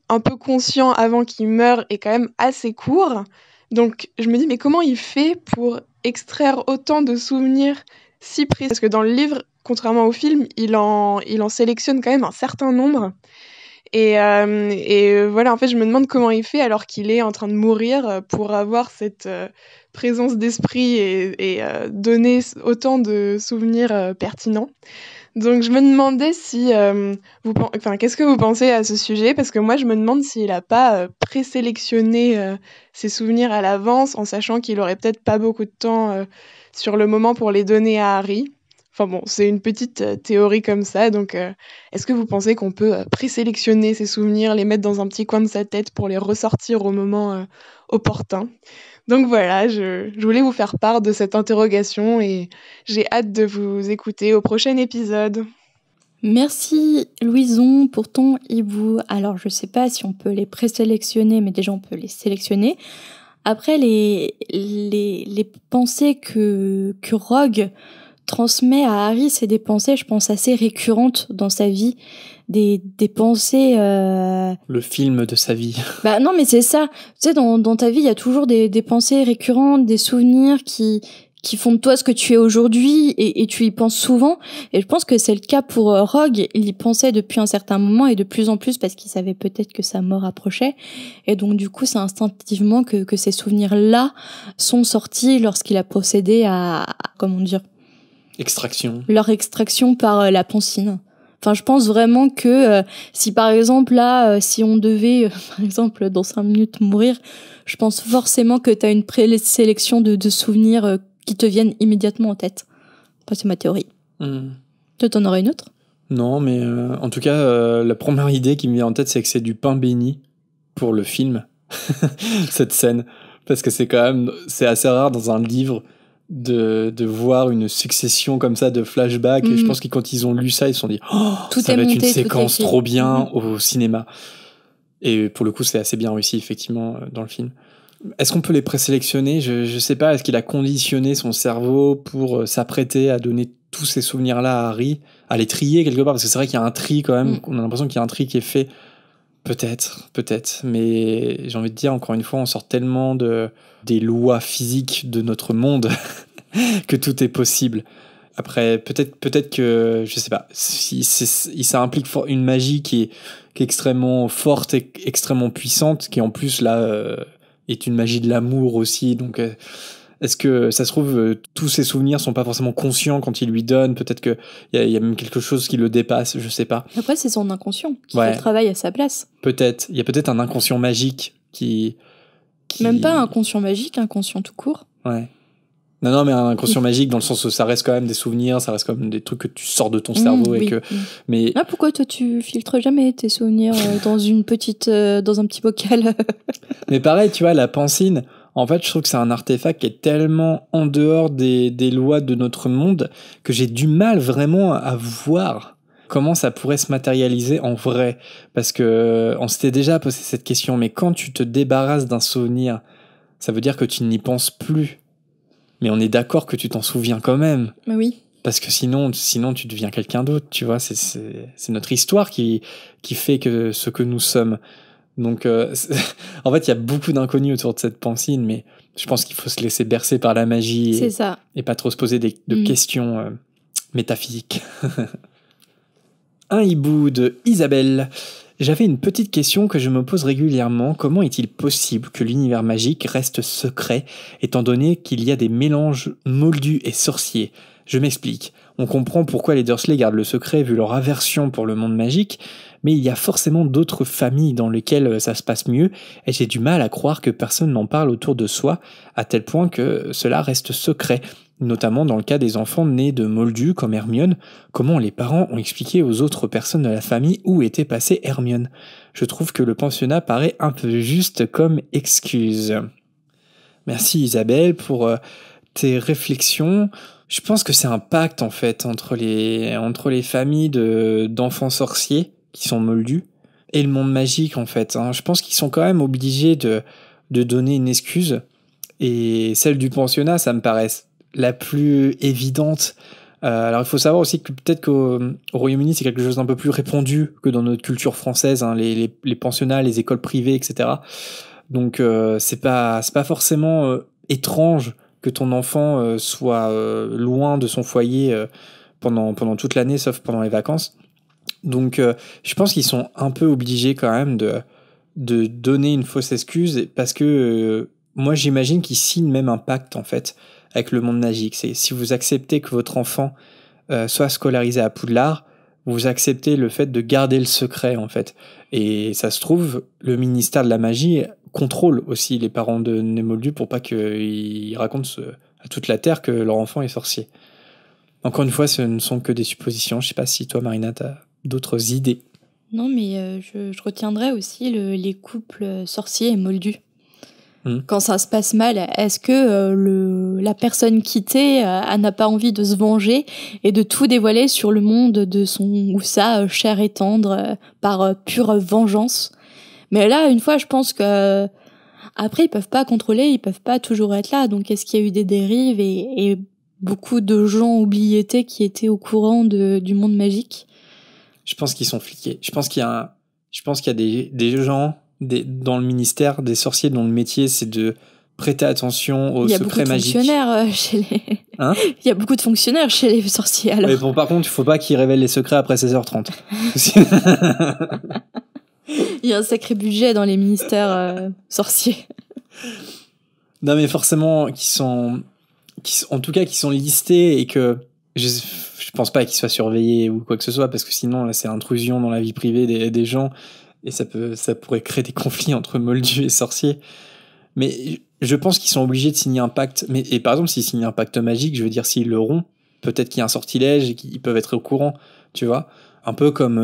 un peu conscient avant qu'il meure est quand même assez court. Donc je me dis, mais comment il fait pour extraire autant de souvenirs si précis? Parce que dans le livre, contrairement au film, il en sélectionne quand même un certain nombre. Et voilà, en fait, je me demande comment il fait alors qu'il est en train de mourir pour avoir cette présence d'esprit et donner autant de souvenirs pertinents. Donc je me demandais si qu'est-ce que vous pensez à ce sujet? Parce que moi je me demande s'il a pas présélectionné ses souvenirs à l'avance en sachant qu'il aurait peut-être pas beaucoup de temps sur le moment pour les donner à Harry. Enfin bon, c'est une petite théorie comme ça. Donc est-ce que vous pensez qu'on peut présélectionner ses souvenirs, les mettre dans un petit coin de sa tête pour les ressortir au moment opportun? Donc voilà, je voulais vous faire part de cette interrogation et j'ai hâte de vous écouter au prochain épisode. Merci Louison pour ton hibou. Alors je sais pas si on peut les présélectionner, mais déjà on peut les sélectionner. Après les pensées que Rogue transmet à Harry, c'est des pensées, je pense, assez récurrentes dans sa vie. Des pensées... Le film de sa vie. Bah non, mais c'est ça. Tu sais, dans ta vie, il y a toujours des pensées récurrentes, des souvenirs qui font de toi ce que tu es aujourd'hui et tu y penses souvent. Et je pense que c'est le cas pour Rogue. Il y pensait depuis un certain moment et de plus en plus parce qu'il savait peut-être que sa mort approchait. Et donc, du coup, c'est instinctivement que ces souvenirs-là sont sortis lorsqu'il a procédé à comment dire, leur extraction par la pancine. Enfin, je pense vraiment que si par exemple là, si on devait, par exemple dans 5 minutes mourir, je pense forcément que t'as une présélection de souvenirs qui te viennent immédiatement en tête. Enfin, c'est ma théorie. Toi, t'en aurais une autre? Non, mais en tout cas, la première idée qui me vient en tête, c'est que c'est du pain béni pour le film, cette scène. Parce que c'est assez rare dans un livre de voir une succession comme ça de flashbacks. Et je pense que quand ils ont lu ça, ils se sont dit ça va être une séquence trop bien au cinéma. Et pour le coup, c'est assez bien réussi, effectivement, dans le film. Est-ce qu'on peut les présélectionner? Je sais pas. Est-ce qu'il a conditionné son cerveau pour s'apprêter à donner tous ces souvenirs-là à Harry, à les trier quelque part? Parce que c'est vrai qu'il y a un tri quand même. On a l'impression qu'il y a un tri qui est fait. Peut-être. Mais j'ai envie de dire, encore une fois, on sort tellement des lois physiques de notre monde que tout est possible. Après, peut-être que, je sais pas, si ça implique une magie qui est extrêmement forte et extrêmement puissante, qui en plus là est une magie de l'amour aussi. Donc, est-ce que ça se trouve tous ses souvenirs sont pas forcément conscients quand il lui donne? Peut-être que il y a même quelque chose qui le dépasse, je sais pas. Après, c'est son inconscient qui fait le travail à sa place. Peut-être, il y a peut-être un inconscient magique qui... Même pas un inconscient magique, inconscient tout court. Ouais. Non, mais un inconscient magique dans le sens où ça reste quand même des souvenirs, ça reste quand même des trucs que tu sors de ton cerveau et que. Mais pourquoi toi tu filtres jamais tes souvenirs dans un petit bocal? Mais pareil, tu vois, la pancine. En fait, je trouve que c'est un artefact qui est tellement en dehors des lois de notre monde que j'ai du mal vraiment à voir comment ça pourrait se matérialiser en vrai. Parce que on s'était déjà posé cette question, mais quand tu te débarrasses d'un souvenir, ça veut dire que tu n'y penses plus. Mais on est d'accord que tu t'en souviens quand même. Mais oui. Parce que sinon tu deviens quelqu'un d'autre, tu vois. C'est notre histoire qui fait que ce que nous sommes. Donc, en fait, il y a beaucoup d'inconnus autour de cette pancine, mais je pense qu'il faut se laisser bercer par la magie et pas trop se poser de questions métaphysiques. Un hibou de Isabelle. J'avais une petite question que je me pose régulièrement. Comment est-il possible que l'univers magique reste secret, étant donné qu'il y a des mélanges moldus et sorciers? Je m'explique. On comprend pourquoi les Dursley gardent le secret vu leur aversion pour le monde magique, mais il y a forcément d'autres familles dans lesquelles ça se passe mieux, et j'ai du mal à croire que personne n'en parle autour de soi, à tel point que cela reste secret, notamment dans le cas des enfants nés de Moldus comme Hermione, comment les parents ont expliqué aux autres personnes de la famille où était passée Hermione. Je trouve que le pensionnat paraît un peu juste comme excuse. Merci Isabelle pour tes réflexions. Je pense que c'est un pacte en fait entre les familles d'enfants sorciers qui sont moldus et le monde magique en fait. Je pense qu'ils sont quand même obligés de donner une excuse, et celle du pensionnat, ça me paraît la plus évidente. Alors il faut savoir aussi que peut-être qu'au Royaume-Uni c'est quelque chose d'un peu plus répandu que dans notre culture française, les pensionnats, les écoles privées, etc. Donc c'est pas forcément étrange que ton enfant soit loin de son foyer pendant toute l'année, sauf pendant les vacances. Donc je pense qu'ils sont un peu obligés quand même de donner une fausse excuse, parce que moi j'imagine qu'ils signent même un pacte en fait avec le monde magique. C'est si vous acceptez que votre enfant soit scolarisé à Poudlard, vous acceptez le fait de garder le secret en fait. Et ça se trouve, le ministère de la magie contrôle aussi les parents de Moldus pour pas qu'ils racontent à toute la terre que leur enfant est sorcier. Encore une fois, ce ne sont que des suppositions. Je sais pas si toi, Marina, t'as d'autres idées. Non, mais je retiendrai aussi les couples sorciers et moldus. Quand ça se passe mal, est-ce que la personne quittée n'a pas envie de se venger et de tout dévoiler sur le monde de son ou sa chair et tendre par pure vengeance? Mais là, une fois, je pense que après, ils peuvent pas contrôler, ils peuvent pas toujours être là. Donc, est-ce qu'il y a eu des dérives et beaucoup de gens oubliés qui étaient au courant du monde magique? Je pense qu'ils sont fliqués. Je pense qu'il y a des gens dans le ministère, des sorciers dont le métier c'est de prêter attention aux secrets magiques. Il y a beaucoup de fonctionnaires chez les... Il y a beaucoup de fonctionnaires chez les sorciers, alors. Mais bon, par contre, il faut pas qu'ils révèlent les secrets après 16h30. Il y a un sacré budget dans les ministères sorciers. Non, mais forcément, en tout cas, qui sont listés, et que je pense pas qu'ils soient surveillés ou quoi que ce soit, parce que sinon, là, c'est intrusion dans la vie privée des gens, et ça pourrait créer des conflits entre moldus et sorciers. Mais je pense qu'ils sont obligés de signer un pacte. Et par exemple, s'ils signent un pacte magique, je veux dire, s'ils le rompent, peut-être qu'il y a un sortilège et qu'ils peuvent être au courant, tu vois. Un peu comme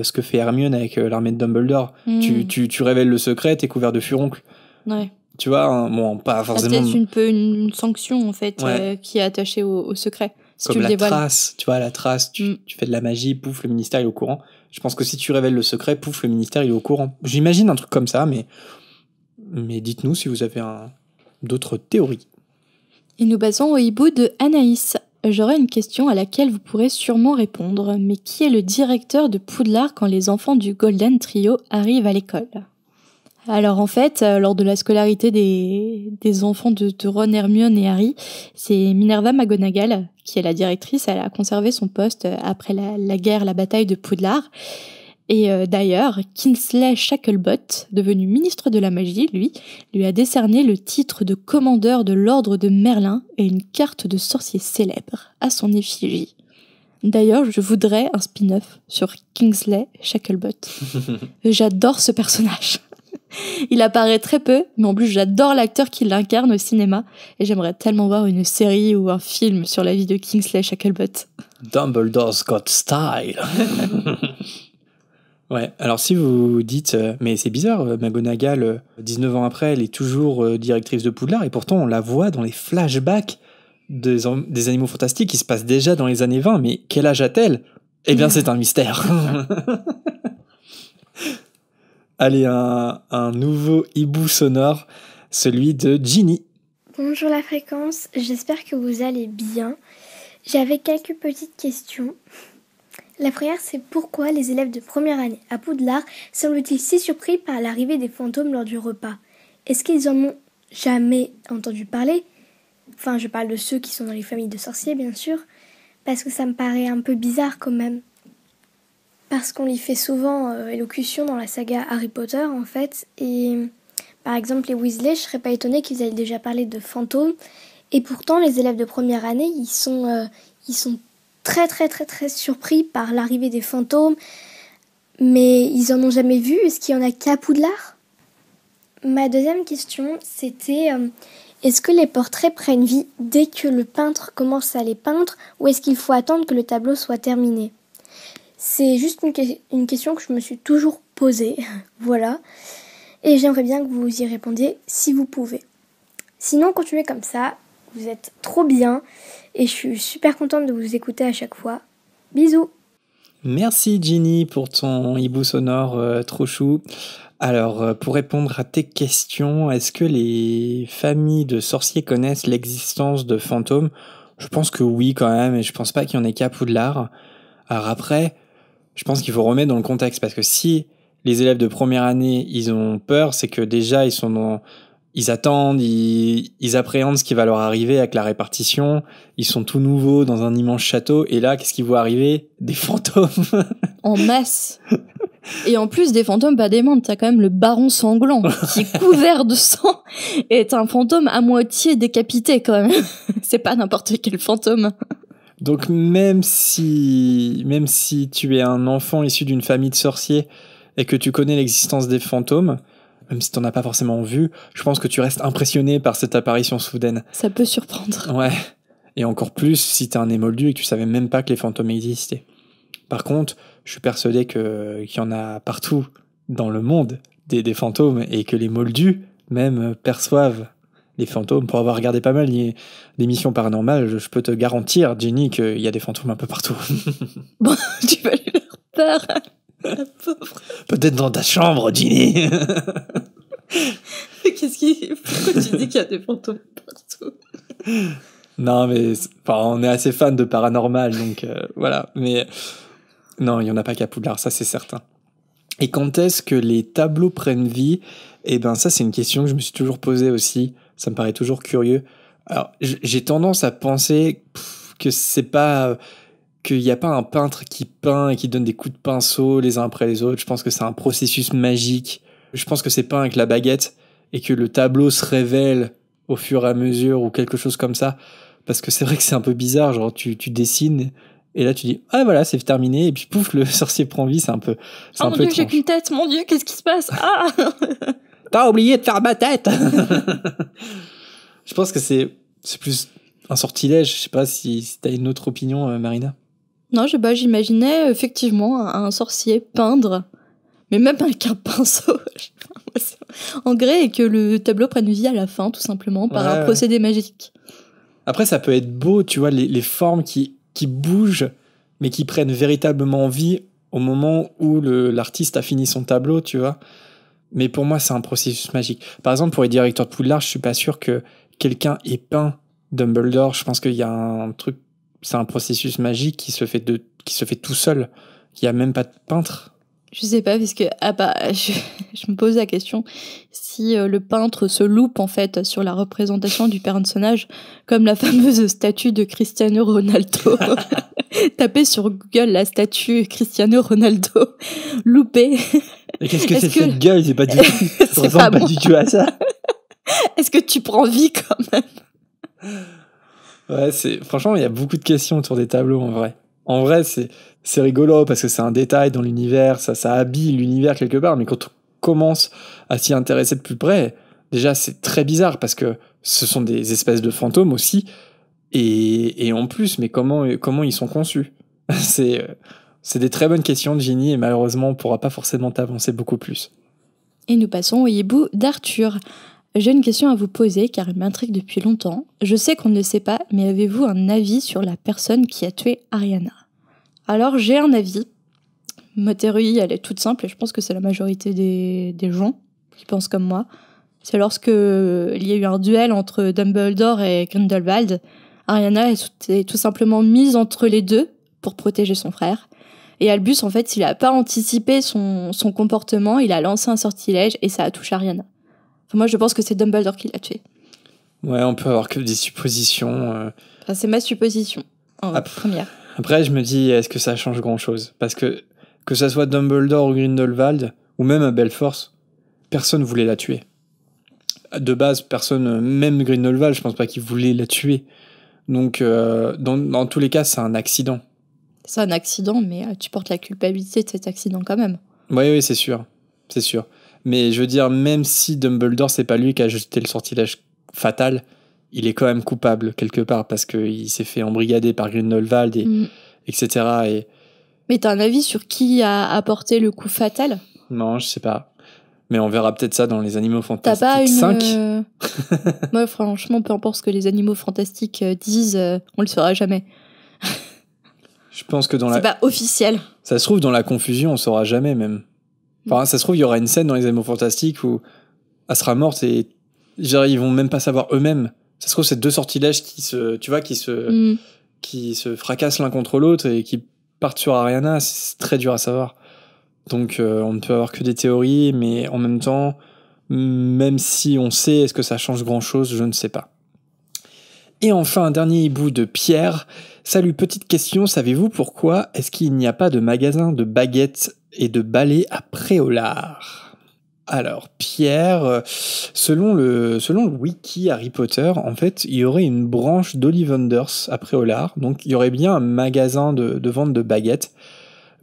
ce que fait Hermione avec l'armée de Dumbledore. Tu révèles le secret, t'es couvert de furoncle. Ouais. Tu vois, bon, pas forcément... C'est peut-être une sanction, en fait, qui est attachée au secret. Si comme tu le dévoiles. Trace, tu vois, la trace, tu fais de la magie, pouf, le ministère est au courant. Je pense que si tu révèles le secret, pouf, le ministère est au courant. J'imagine un truc comme ça, mais dites-nous si vous avez d'autres théories. Et nous passons au hibou de Anaïs. J'aurai une question à laquelle vous pourrez sûrement répondre, mais qui est le directeur de Poudlard quand les enfants du Golden Trio arrivent à l'école? Alors en fait, lors de la scolarité des enfants de Ron, Hermione et Harry, c'est Minerva McGonagall qui est la directrice. Elle a conservé son poste après la bataille de Poudlard. Et d'ailleurs, Kingsley Shacklebolt, devenu ministre de la magie, lui a décerné le titre de commandeur de l'ordre de Merlin et une carte de sorcier célèbre à son effigie. D'ailleurs, je voudrais un spin-off sur Kingsley Shacklebolt. J'adore ce personnage. Il apparaît très peu, mais en plus j'adore l'acteur qui l'incarne au cinéma, et j'aimerais tellement voir une série ou un film sur la vie de Kingsley Shacklebolt. Dumbledore's got style. Ouais, alors si vous dites, mais c'est bizarre, McGonagall, 19 ans après, elle est toujours directrice de Poudlard, et pourtant on la voit dans les flashbacks des Animaux Fantastiques qui se passent déjà dans les années 20, mais quel âge a-t-elle? Eh bien c'est un mystère. Allez, un nouveau hibou sonore, celui de Ginny. Bonjour la fréquence, j'espère que vous allez bien. J'avais quelques petites questions. La première, c'est pourquoi les élèves de première année à Poudlard semblent-ils si surpris par l'arrivée des fantômes lors du repas? Est-ce qu'ils en ont jamais entendu parler? Enfin, je parle de ceux qui sont dans les familles de sorciers, bien sûr, parce que ça me paraît un peu bizarre quand même. Parce qu'on y fait souvent élocution dans la saga Harry Potter, en fait. Et par exemple, les Weasley, je serais pas étonnée qu'ils aient déjà parlé de fantômes. Et pourtant, les élèves de première année, ils sont très très très très surpris par l'arrivée des fantômes, mais ils en ont jamais vu. Est-ce qu'il y en a qu'à Poudlard? Ma deuxième question, c'était est-ce que les portraits prennent vie dès que le peintre commence à les peindre, ou est-ce qu'il faut attendre que le tableau soit terminé? C'est juste une question que je me suis toujours posée, voilà, et j'aimerais bien que vous y répondiez si vous pouvez. Sinon, continuez comme ça, vous êtes trop bien, et je suis super contente de vous écouter à chaque fois. Bisous! Merci Ginny pour ton hibou sonore trop chou. Alors, pour répondre à tes questions, est-ce que les familles de sorciers connaissent l'existence de fantômes? Je pense que oui quand même, et je pense pas qu'il y en ait qu'à Poudlard. Alors après, je pense qu'il faut remettre dans le contexte, parce que si les élèves de première année, ils ont peur, c'est que déjà, ils attendent, ils appréhendent ce qui va leur arriver avec la répartition, ils sont tout nouveaux dans un immense château, et là, qu'est-ce qui va arriver? Des fantômes. En masse. Et en plus des fantômes pas des moindres, t'as quand même le baron sanglant qui est couvert de sang et est un fantôme à moitié décapité quand même. C'est pas n'importe quel fantôme. Donc même si tu es un enfant issu d'une famille de sorciers et que tu connais l'existence des fantômes, même si t'en as pas forcément vu, je pense que tu restes impressionné par cette apparition soudaine. Ça peut surprendre. Ouais. Et encore plus si t'es un émoldu et que tu savais même pas que les fantômes existaient. Par contre, je suis persuadé qu'il y en a partout dans le monde des fantômes et que les moldus même perçoivent les fantômes. Pour avoir regardé pas mal d'émissions paranormales, je peux te garantir, Jenny, qu'il y a des fantômes un peu partout. Bon, tu vas lui faire peur. La pauvre. Peut-être dans ta chambre, Jenny. Pourquoi tu dis qu'il y a des fantômes partout? Non, mais on est assez fan de paranormal, donc voilà. Mais non, il n'y en a pas qu'à Poudlard, ça c'est certain. Et quand est-ce que les tableaux prennent vie? Eh ben ça c'est une question que je me suis toujours posée aussi, ça me paraît toujours curieux. Alors j'ai tendance à penser que c'est pas... qu'il n'y a pas un peintre qui peint et qui donne des coups de pinceau les uns après les autres. Je pense que c'est un processus magique. Je pense que c'est peint avec la baguette et que le tableau se révèle au fur et à mesure ou quelque chose comme ça. Parce que c'est vrai que c'est un peu bizarre, genre tu dessines et là tu dis ah voilà c'est terminé et puis pouf le sorcier prend vie, c'est un peu mon Dieu, j'ai qu'une tête, mon Dieu, qu'est-ce qui se passe? Ah T'as oublié de faire ma tête. Je pense que c'est plus un sortilège. Je sais pas si t'as une autre opinion, Marina. Non, j'imaginais effectivement un sorcier peindre, mais même avec un pinceau en grès, et que le tableau prenne vie à la fin, tout simplement, par un procédé magique. Après, ça peut être beau, tu vois, les formes qui bougent, mais qui prennent véritablement vie au moment où l'artiste a fini son tableau, tu vois. Mais pour moi, c'est un processus magique. Par exemple, pour les directeurs de Poudlard, je suis pas sûr que quelqu'un ait peint Dumbledore. Je pense qu'il y a un truc, c'est un processus magique qui se fait tout seul. Il y a même pas de peintre. Je sais pas, parce que je me pose la question si le peintre se loupe en fait sur la représentation du personnage, comme la fameuse statue de Cristiano Ronaldo. Tapez sur Google la statue Cristiano Ronaldo loupé. Mais qu'est-ce que c'est que cette gueule? C'est pas du tout. Ça ressemble pas du tout à ça. Est-ce que tu prends vie quand même? Ouais, franchement, il y a beaucoup de questions autour des tableaux en vrai. En vrai, c'est rigolo parce que c'est un détail dans l'univers, ça habille l'univers quelque part, mais quand on commence à s'y intéresser de plus près, déjà c'est très bizarre parce que ce sont des espèces de fantômes aussi, et en plus, mais comment ils sont conçus? C'est des très bonnes questions, Ginny, et malheureusement on pourra pas forcément t'avancer beaucoup plus. Et nous passons au hibou d'Arthur. J'ai une question à vous poser car elle m'intrigue depuis longtemps. Je sais qu'on ne le sait pas, mais avez-vous un avis sur la personne qui a tué Ariana? Alors j'ai un avis. Ma théorie, elle est toute simple et je pense que c'est la majorité des gens qui pensent comme moi. C'est lorsque il y a eu un duel entre Dumbledore et Grindelwald, Ariana est tout simplement mise entre les deux pour protéger son frère. Et Albus, en fait, il a pas anticipé son comportement, il a lancé un sortilège et ça a touché Ariana. Enfin, moi, je pense que c'est Dumbledore qui l'a tué. Ouais, on peut avoir que des suppositions. Enfin, c'est ma supposition, première. Après, je me dis, est-ce que ça change grand-chose? Parce que ça soit Dumbledore ou Grindelwald, ou même Belforce, personne voulait la tuer. De base, personne, même Grindelwald, je pense pas qu'il voulait la tuer. Donc, dans tous les cas, c'est un accident. C'est un accident, mais tu portes la culpabilité de cet accident quand même. Oui, c'est sûr. C'est sûr. Mais je veux dire, même si Dumbledore, c'est pas lui qui a jeté le sortilège fatal, il est quand même coupable quelque part parce qu'il s'est fait embrigader par Grindelwald, etc. Mais t'as un avis sur qui a apporté le coup fatal ? Non, je sais pas. Mais on verra peut-être ça dans les Animaux Fantastiques T'as pas 5. Moi, franchement, peu importe ce que les Animaux Fantastiques disent, on le saura jamais. Je pense que C'est pas officiel. Ça se trouve, dans la confusion, on saura jamais même. Enfin, ça se trouve, il y aura une scène dans les Animaux Fantastiques où elle sera morte et genre, ils vont même pas savoir eux-mêmes. Ça se trouve, c'est deux sortilèges qui se fracassent l'un contre l'autre et qui partent sur Ariana. C'est très dur à savoir. Donc, on ne peut avoir que des théories, mais en même temps, même si on sait, est-ce que ça change grand-chose ? Je ne sais pas. Et enfin, un dernier hibou de Pierre. Salut, petite question, savez-vous pourquoi est-ce qu'il n'y a pas de magasin de baguettes et de balais à Préolard ? Alors, Pierre, selon le wiki Harry Potter, en fait, il y aurait une branche d'Ollivanders à Préolard, donc il y aurait bien un magasin de vente de baguettes.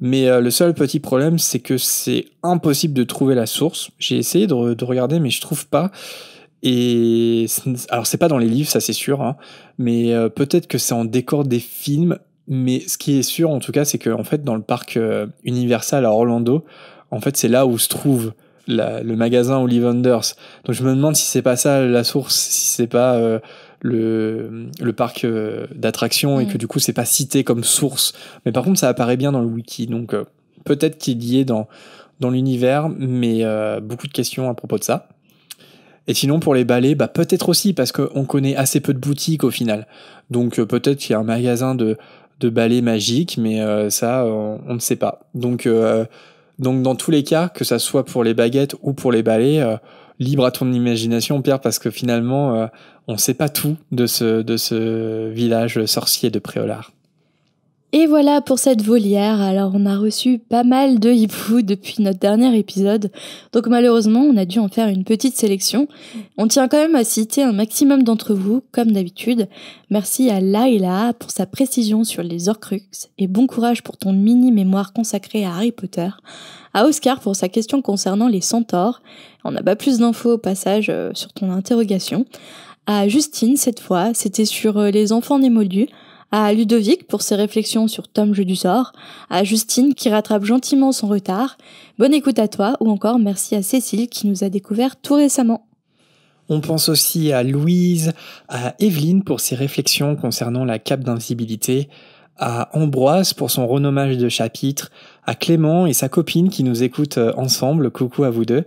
Mais le seul petit problème, c'est que c'est impossible de trouver la source. J'ai essayé de regarder, mais je trouve pas. Et alors, c'est pas dans les livres, ça c'est sûr, hein, mais peut-être que c'est en décor des films. Mais ce qui est sûr, en tout cas, c'est que en fait, dans le parc Universal à Orlando, en fait, c'est là où se trouve le magasin Ollivanders. Donc, je me demande si c'est pas ça la source, si c'est pas le parc d'attractions et que du coup, c'est pas cité comme source. Mais par contre, ça apparaît bien dans le wiki. Donc, peut-être qu'il y est dans l'univers, mais beaucoup de questions à propos de ça. Et sinon, pour les balais, peut-être aussi, parce qu'on connaît assez peu de boutiques au final. Donc peut-être qu'il y a un magasin de balais magiques, mais ça, on ne sait pas. Donc dans tous les cas, que ça soit pour les baguettes ou pour les balais, libre à ton imagination, Pierre, parce que finalement, on ne sait pas tout de ce village sorcier de Préolard. Et voilà pour cette volière. Alors on a reçu pas mal de hiboux depuis notre dernier épisode, donc malheureusement on a dû en faire une petite sélection. On tient quand même à citer un maximum d'entre vous, comme d'habitude. Merci à Laila pour sa précision sur les Horcruxes et bon courage pour ton mini-mémoire consacré à Harry Potter. À Oscar pour sa question concernant les centaures. On n'a pas plus d'infos au passage sur ton interrogation. À Justine cette fois, c'était sur les enfants des Moldus. À Ludovic pour ses réflexions sur Tom Jeu du sort, à Justine qui rattrape gentiment son retard, bonne écoute à toi, ou encore merci à Cécile qui nous a découvert tout récemment. On pense aussi à Louise, à Evelyne pour ses réflexions concernant la cape d'invisibilité, à Ambroise pour son renommage de chapitre, à Clément et sa copine qui nous écoutent ensemble, coucou à vous deux,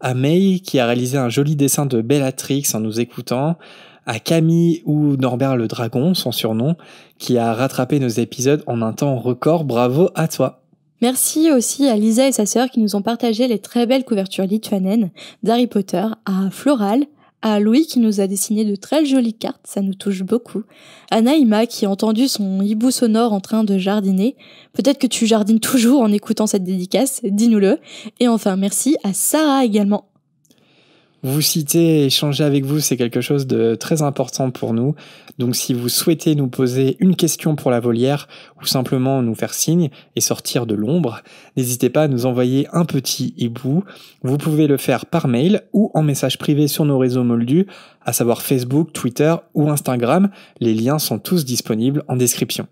à May qui a réalisé un joli dessin de Bellatrix en nous écoutant, à Camille ou Norbert le Dragon, son surnom, qui a rattrapé nos épisodes en un temps record. Bravo à toi. Merci aussi à Lisa et sa sœur qui nous ont partagé les très belles couvertures lituaniennes d'Harry Potter, à Floral, à Louis qui nous a dessiné de très jolies cartes, ça nous touche beaucoup, à Naïma qui a entendu son hibou sonore en train de jardiner, peut-être que tu jardines toujours en écoutant cette dédicace, dis-nous-le, et enfin merci à Sarah également. Vous citer, échanger avec vous, c'est quelque chose de très important pour nous. Donc si vous souhaitez nous poser une question pour la volière ou simplement nous faire signe et sortir de l'ombre, n'hésitez pas à nous envoyer un petit hibou. Vous pouvez le faire par mail ou en message privé sur nos réseaux moldus, à savoir Facebook, Twitter ou Instagram. Les liens sont tous disponibles en description.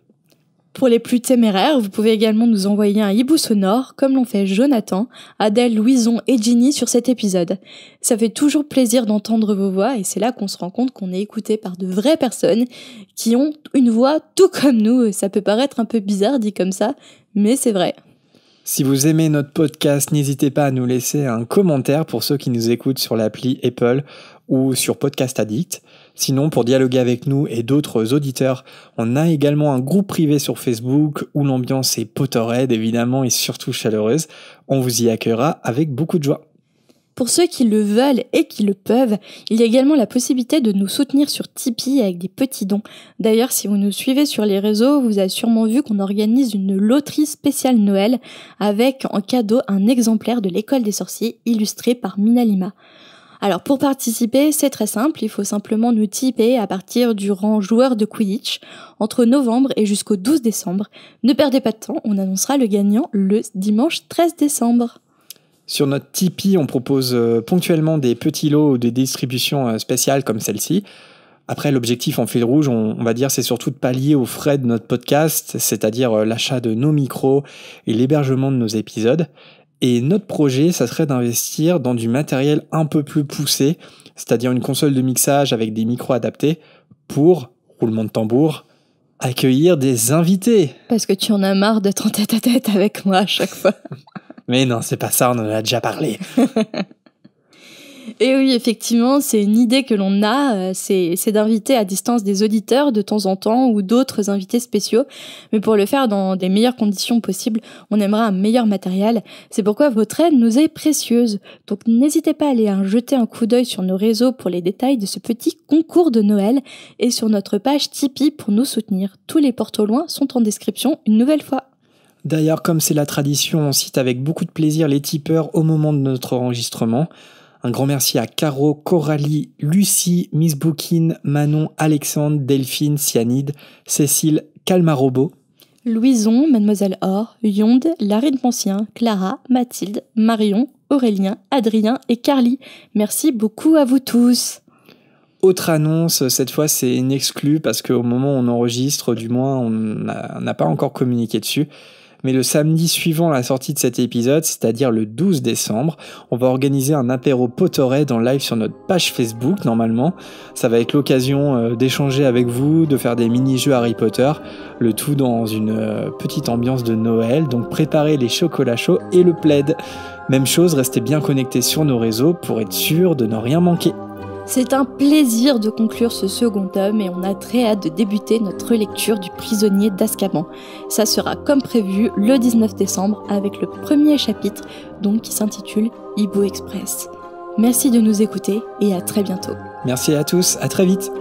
Pour les plus téméraires, vous pouvez également nous envoyer un hibou sonore, comme l'ont fait Jonathan, Adèle, Louison et Ginny sur cet épisode. Ça fait toujours plaisir d'entendre vos voix et c'est là qu'on se rend compte qu'on est écouté par de vraies personnes qui ont une voix tout comme nous. Ça peut paraître un peu bizarre dit comme ça, mais c'est vrai. Si vous aimez notre podcast, n'hésitez pas à nous laisser un commentaire pour ceux qui nous écoutent sur l'appli Apple ou sur Podcast Addict. Sinon, pour dialoguer avec nous et d'autres auditeurs, on a également un groupe privé sur Facebook où l'ambiance est Potterhead évidemment et surtout chaleureuse. On vous y accueillera avec beaucoup de joie. Pour ceux qui le veulent et qui le peuvent, il y a également la possibilité de nous soutenir sur Tipeee avec des petits dons. D'ailleurs, si vous nous suivez sur les réseaux, vous avez sûrement vu qu'on organise une loterie spéciale Noël avec en cadeau un exemplaire de l'École des sorciers illustré par Mina Lima. Alors pour participer, c'est très simple, il faut simplement nous tiper à partir du rang joueur de Quidditch entre novembre et jusqu'au 12 décembre. Ne perdez pas de temps, on annoncera le gagnant le dimanche 13 décembre. Sur notre Tipeee, on propose ponctuellement des petits lots ou des distributions spéciales comme celle-ci. Après, l'objectif en fil rouge, on va dire, c'est surtout de pallier aux frais de notre podcast, c'est-à-dire l'achat de nos micros et l'hébergement de nos épisodes. Et notre projet, ça serait d'investir dans du matériel un peu plus poussé, c'est-à-dire une console de mixage avec des micros adaptés pour, roulement de tambour, accueillir des invités. Parce que tu en as marre d'être en tête-à-tête avec moi à chaque fois. Mais non, c'est pas ça, on en a déjà parlé. Et oui, effectivement, c'est une idée que l'on a, c'est d'inviter à distance des auditeurs de temps en temps ou d'autres invités spéciaux. Mais pour le faire dans des meilleures conditions possibles, on aimerait un meilleur matériel. C'est pourquoi votre aide nous est précieuse. Donc n'hésitez pas à aller jeter un coup d'œil sur nos réseaux pour les détails de ce petit concours de Noël et sur notre page Tipeee pour nous soutenir. Tous les portes au loin sont en description une nouvelle fois. D'ailleurs, comme c'est la tradition, on cite avec beaucoup de plaisir les tipeurs au moment de notre enregistrement. Un grand merci à Caro, Coralie, Lucie, Miss Bookin, Manon, Alexandre, Delphine, Cyanide, Cécile, Calmarobo, Louison, Mademoiselle Or, Yonde, Larine Poncien, Clara, Mathilde, Marion, Aurélien, Adrien et Carly. Merci beaucoup à vous tous. Autre annonce, cette fois c'est une exclue parce qu'au moment où on enregistre, du moins on n'a pas encore communiqué dessus. Mais le samedi suivant la sortie de cet épisode, c'est-à-dire le 12 décembre, on va organiser un apéro Potterhead en live sur notre page Facebook normalement. Ça va être l'occasion d'échanger avec vous, de faire des mini-jeux Harry Potter, le tout dans une petite ambiance de Noël, donc préparez les chocolats chauds et le plaid. Même chose, restez bien connectés sur nos réseaux pour être sûr de ne rien manquer. C'est un plaisir de conclure ce second tome et on a très hâte de débuter notre lecture du prisonnier d'Azkaban. Ça sera comme prévu le 19 décembre avec le premier chapitre donc qui s'intitule Hibou Express. Merci de nous écouter et à très bientôt. Merci à tous, à très vite.